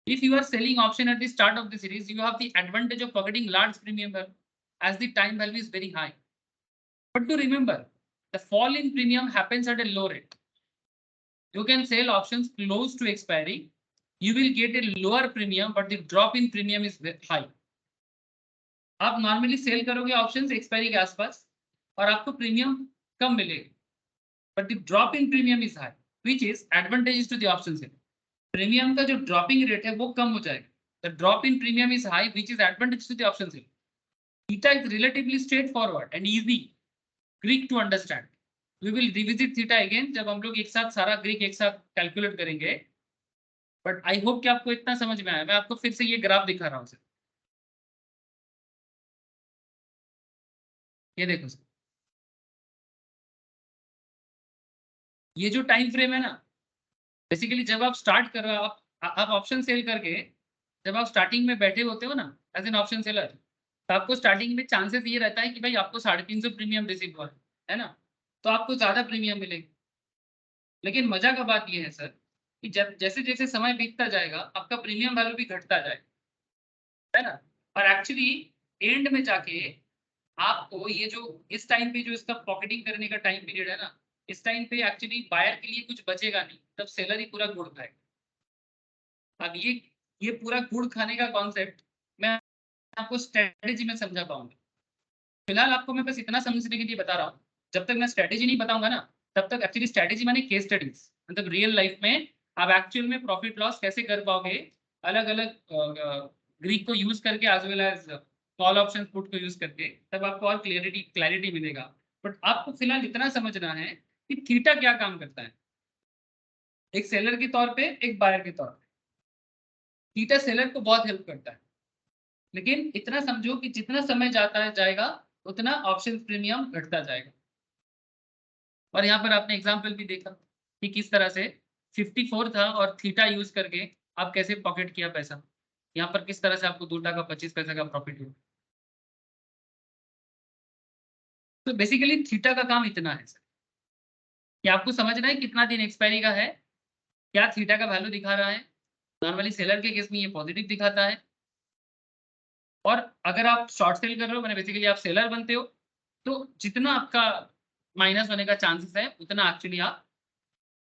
if you are selling option at the start of the series, you have the advantage of pocketing large premium value as the time value is very high. But to remember, the fall in premium happens at a low rate. You can sell options close to expiry. You will get a lower premium, but the drop in premium is high. आप normally sell करोगे options expiry के आसपास और आपको premium कम मिलेगा, but the drop in premium is high, which is advantages to the option seller. Premium का जो ड्रॉपिंग रेट है वो कम हो जाएगा। The drop in premium is high, which is advantage to the option seller. Theta is relatively straight forward and easy Greek to understand. We will revisit theta again जब हम लोग एक साथ सारा ग्रीक एक साथ कैलकुलेट करेंगे, बट आई होप कि आपको इतना समझ में आया। मैं आपको फिर से ये ग्राफ दिखा रहा हूँ सर, ये देखो सर, ये जो टाइम फ्रेम है ना, बेसिकली जब आप स्टार्ट कर रहे हो, आप ऑप्शन सेल करके जब आप स्टार्टिंग में बैठे होते हो ना एज एन ऑप्शन सेलर, तो आपको स्टार्टिंग में चांसेस ये रहता है कि भाई आपको 350 प्रीमियम रिसीव हुआ है ना, तो आपको ज्यादा प्रीमियम मिलेगा। लेकिन मजा का बात ये है सर कि जब जैसे जैसे समय बीतता जाएगा आपका प्रीमियम वैल्यू भी घटता जाएगा, है ना। और एक्चुअली एंड में जाके आपको ये जो इस टाइम पे जो इसका पॉकेटिंग करने का टाइम पीरियड है ना, इस टाइम पे एक्चुअली बायर के लिए कुछ बचेगा नहीं, तब सेलर ही पूरा गुड़ खाएगा। अब ये पूरा गुड़ खाने का कॉन्सेप्ट मैं आपको स्ट्रेटेजी में समझा पाऊंगा। फिलहाल आपको मैं बस इतना समझने के लिए बता रहा हूँ, जब तक मैं स्ट्रेटेजी नहीं बताऊंगा ना तब तक एक्चुअली स्ट्रेटेजी माने केस स्टडीज, मतलब रियल लाइफ में आप एक्चुअल में प्रॉफिट लॉस कैसे कर पाओगे अलग अलग ग्रीक को यूज करके as well as call option put को यूज करके, तब आपको और क्लैरिटी मिलेगा। बट आपको फिलहाल इतना समझना है कि थीटा क्या काम करता है, एक सेलर के तौर पे एक बायर के तौर पे। थीटा सेलर को बहुत हेल्प करता है, लेकिन इतना समझो कि जितना समय जाएगा उतना ऑप्शन प्रीमियम घटता जाएगा। और यहाँ पर आपने एग्जाम्पल भी देखा कि किस तरह से 54 था और थीटा यूज करके आप कैसे पॉकेट किया पैसा। यहाँ पर किस तरह से आपको 2 टका 25 पैसा का प्रॉफिट हुआ। तो बेसिकली थीटा का काम इतना है सर कि आपको समझना है कितना दिन एक्सपायरी का है, क्या थीटा का वैल्यू दिखा रहा है। नॉर्मली सेलर के केस में ये पॉजिटिव दिखाता है, और अगर आप शॉर्ट सेल कर रहे हो मैंने बेसिकली आप सेलर बनते हो, तो जितना आपका माइनस होने का चांसेस है उतना एक्चुअली आप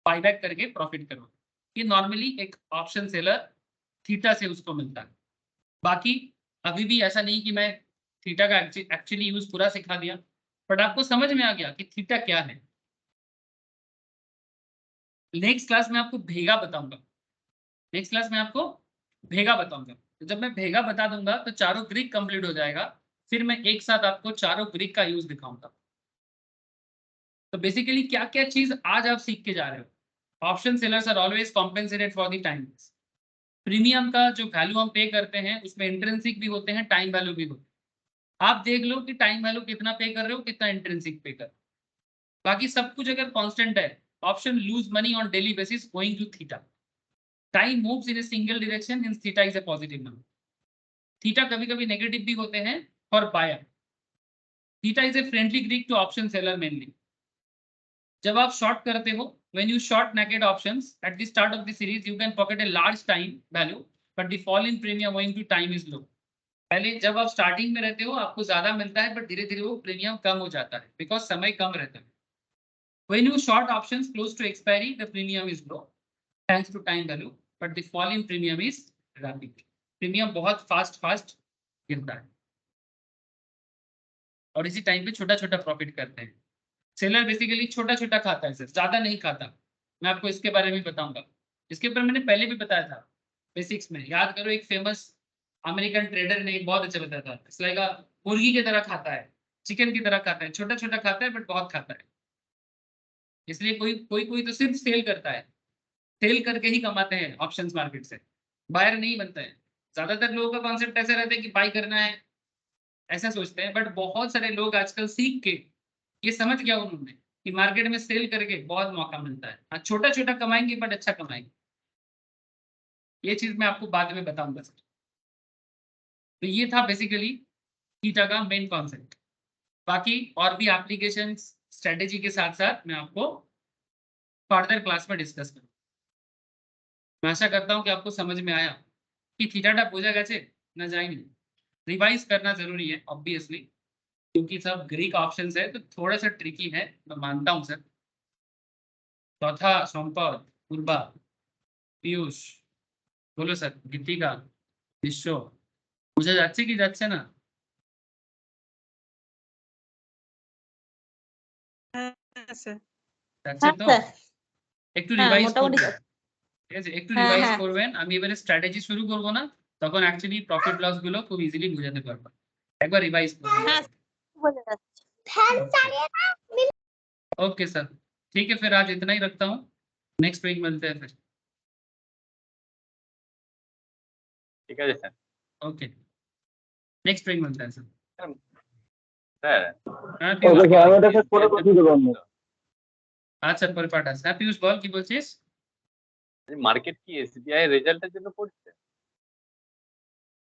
बाईबैक करके प्रॉफिट करो। ये नॉर्मली एक ऑप्शन सेलर थीटा से उसको मिलता है। बाकी अभी भी ऐसा नहीं कि मैं थीटा का एक्चुअली यूज पूरा सिखा दिया, बट आपको समझ में आ गया कि थीटा क्या है। नेक्स्ट क्लास में आपको भेगा बताऊंगा, नेक्स्ट क्लास में आपको भेगा बताऊंगा। तो जब मैं भेगा बता दूंगा तो चारों ग्रीक कंप्लीट हो जाएगा, फिर मैं एक साथ आपको चारों ग्रीक का यूज दिखाऊंगा। तो बेसिकली क्या क्या चीज आज आप सीख के जा रहे हो। Option sellers are always compensated for the time. Premium का जो वैल्यू हम पे करते हैं उसमें इंट्रिंसिक भी होते हैं, टाइम वैल्यू भी होते हैं। आप देख लो कि टाइम वैल्यू कितना पे कर रहे हो, कितना इंट्रिंसिक पे कर रहे हो। बाकी सब कुछ अगर कांस्टेंट है, option lose money on daily basis going to theta. Time moves in a single direction in theta is a positive number. Theta कभी कभी नेगेटिव भी होते हैं for buyer. Theta is a friendly Greek to option seller mainly. जब आप short करते हो, when you short naked options at the start of the series, you can pocket a large time value, but the fall in premium owing to time is low. पहले जब आप starting में रहते हो आपको ज्यादा मिलता है, बट धीरे धीरे वो प्रीमियम कम हो जाता है बिकॉज समय कम रहता है। When you short options close to expiry, the premium is low thanks to time value, but the fall in premium is rapid. Premium बहुत फास्ट गिरता है और इसी टाइम पे छोटा छोटा प्रॉफिट करते हैं। सेलर बेसिकली छोटा छोटा खाता है सर, ज्यादा नहीं खाता। मैं आपको इसके बारे में बताऊंगा, इसके ऊपर मैंने पहले भी बताया था बेसिक्स में। याद करो, एक फेमस अमेरिकन ट्रेडर ने बहुत अच्छा बताया था, इट्स लाइक मुर्गी की तरह खाता है, चिकन की तरह खाता है, छोटा छोटा खाता है बट बहुत खाता है। इसलिए कोई तो सिर्फ सेल करता है, सेल करके ही कमाते हैं ऑप्शंस मार्केट से, बायर नहीं बनते हैं। ज्यादातर लोगों का कॉन्सेप्ट ऐसा रहता है कि बाई करना है, ऐसा सोचते हैं, बट बहुत सारे लोग आजकल सीख के ये समझ गया उन्होंने कि मार्केट में सेल करके बहुत मौका मिलता है। हाँ, छोटा छोटा कमाएंगे बट अच्छा कमाएंगे, ये चीज मैं आपको बाद में बताऊंगा सर। तो ये था बेसिकली थीटा का मेन कॉन्सेप्ट। बाकी और भी एप्लीकेशन स्ट्रेटेजी के साथ साथ मैं आपको फर्दर क्लास में डिस्कस करूँ। मैं आशा करता हूँ कि आपको समझ में आया कि थीटाटा বোझা গেছে ना जाएंगे। रिवाइज करना जरूरी है ऑब्वियसली, क्योंकि सब ग्रीक ऑप्शंस है तो थोड़ा सा ट्रिकी है, मैं मानता हूँ सर। चौथा संपद, पूर्वा, पीयूष, बोलो सर, गीतिका, विश्व, বোঝা যাচ্ছে কি যাচ্ছে না? যাচ্ছে তো? একটু রিভাইজ করবেন, ঠিক আছে? একটু রিভাইজ করবেন। আমি এবারে স্ট্র্যাটেজি শুরু করব না, তখন অ্যাকচুয়ালি প্রফিট লস গুলো খুব ইজিলি বোঝাতে পারবেন। একবার রিভাইজ করবেন। ओके सर, ठीक है, फिर आज इतना ही रखता हूँ। नेक्स्ट वीक मिलते हैं फिर। ঠিক আছে স্যার। ओके, नेक्स्ट वीक मिलते हैं सर। স্যার হ্যাঁ ওকে পিউষ, স্যার, আমি এটা শেষ করে পাঠিয়ে দেবো আপনাকে। আচ্ছা পরে পাঠাস। হ্যাঁ পিউষ বল কি বলছিস? মার্কেট কি এসবিআই রেজাল্টের জন্য পড়ছে?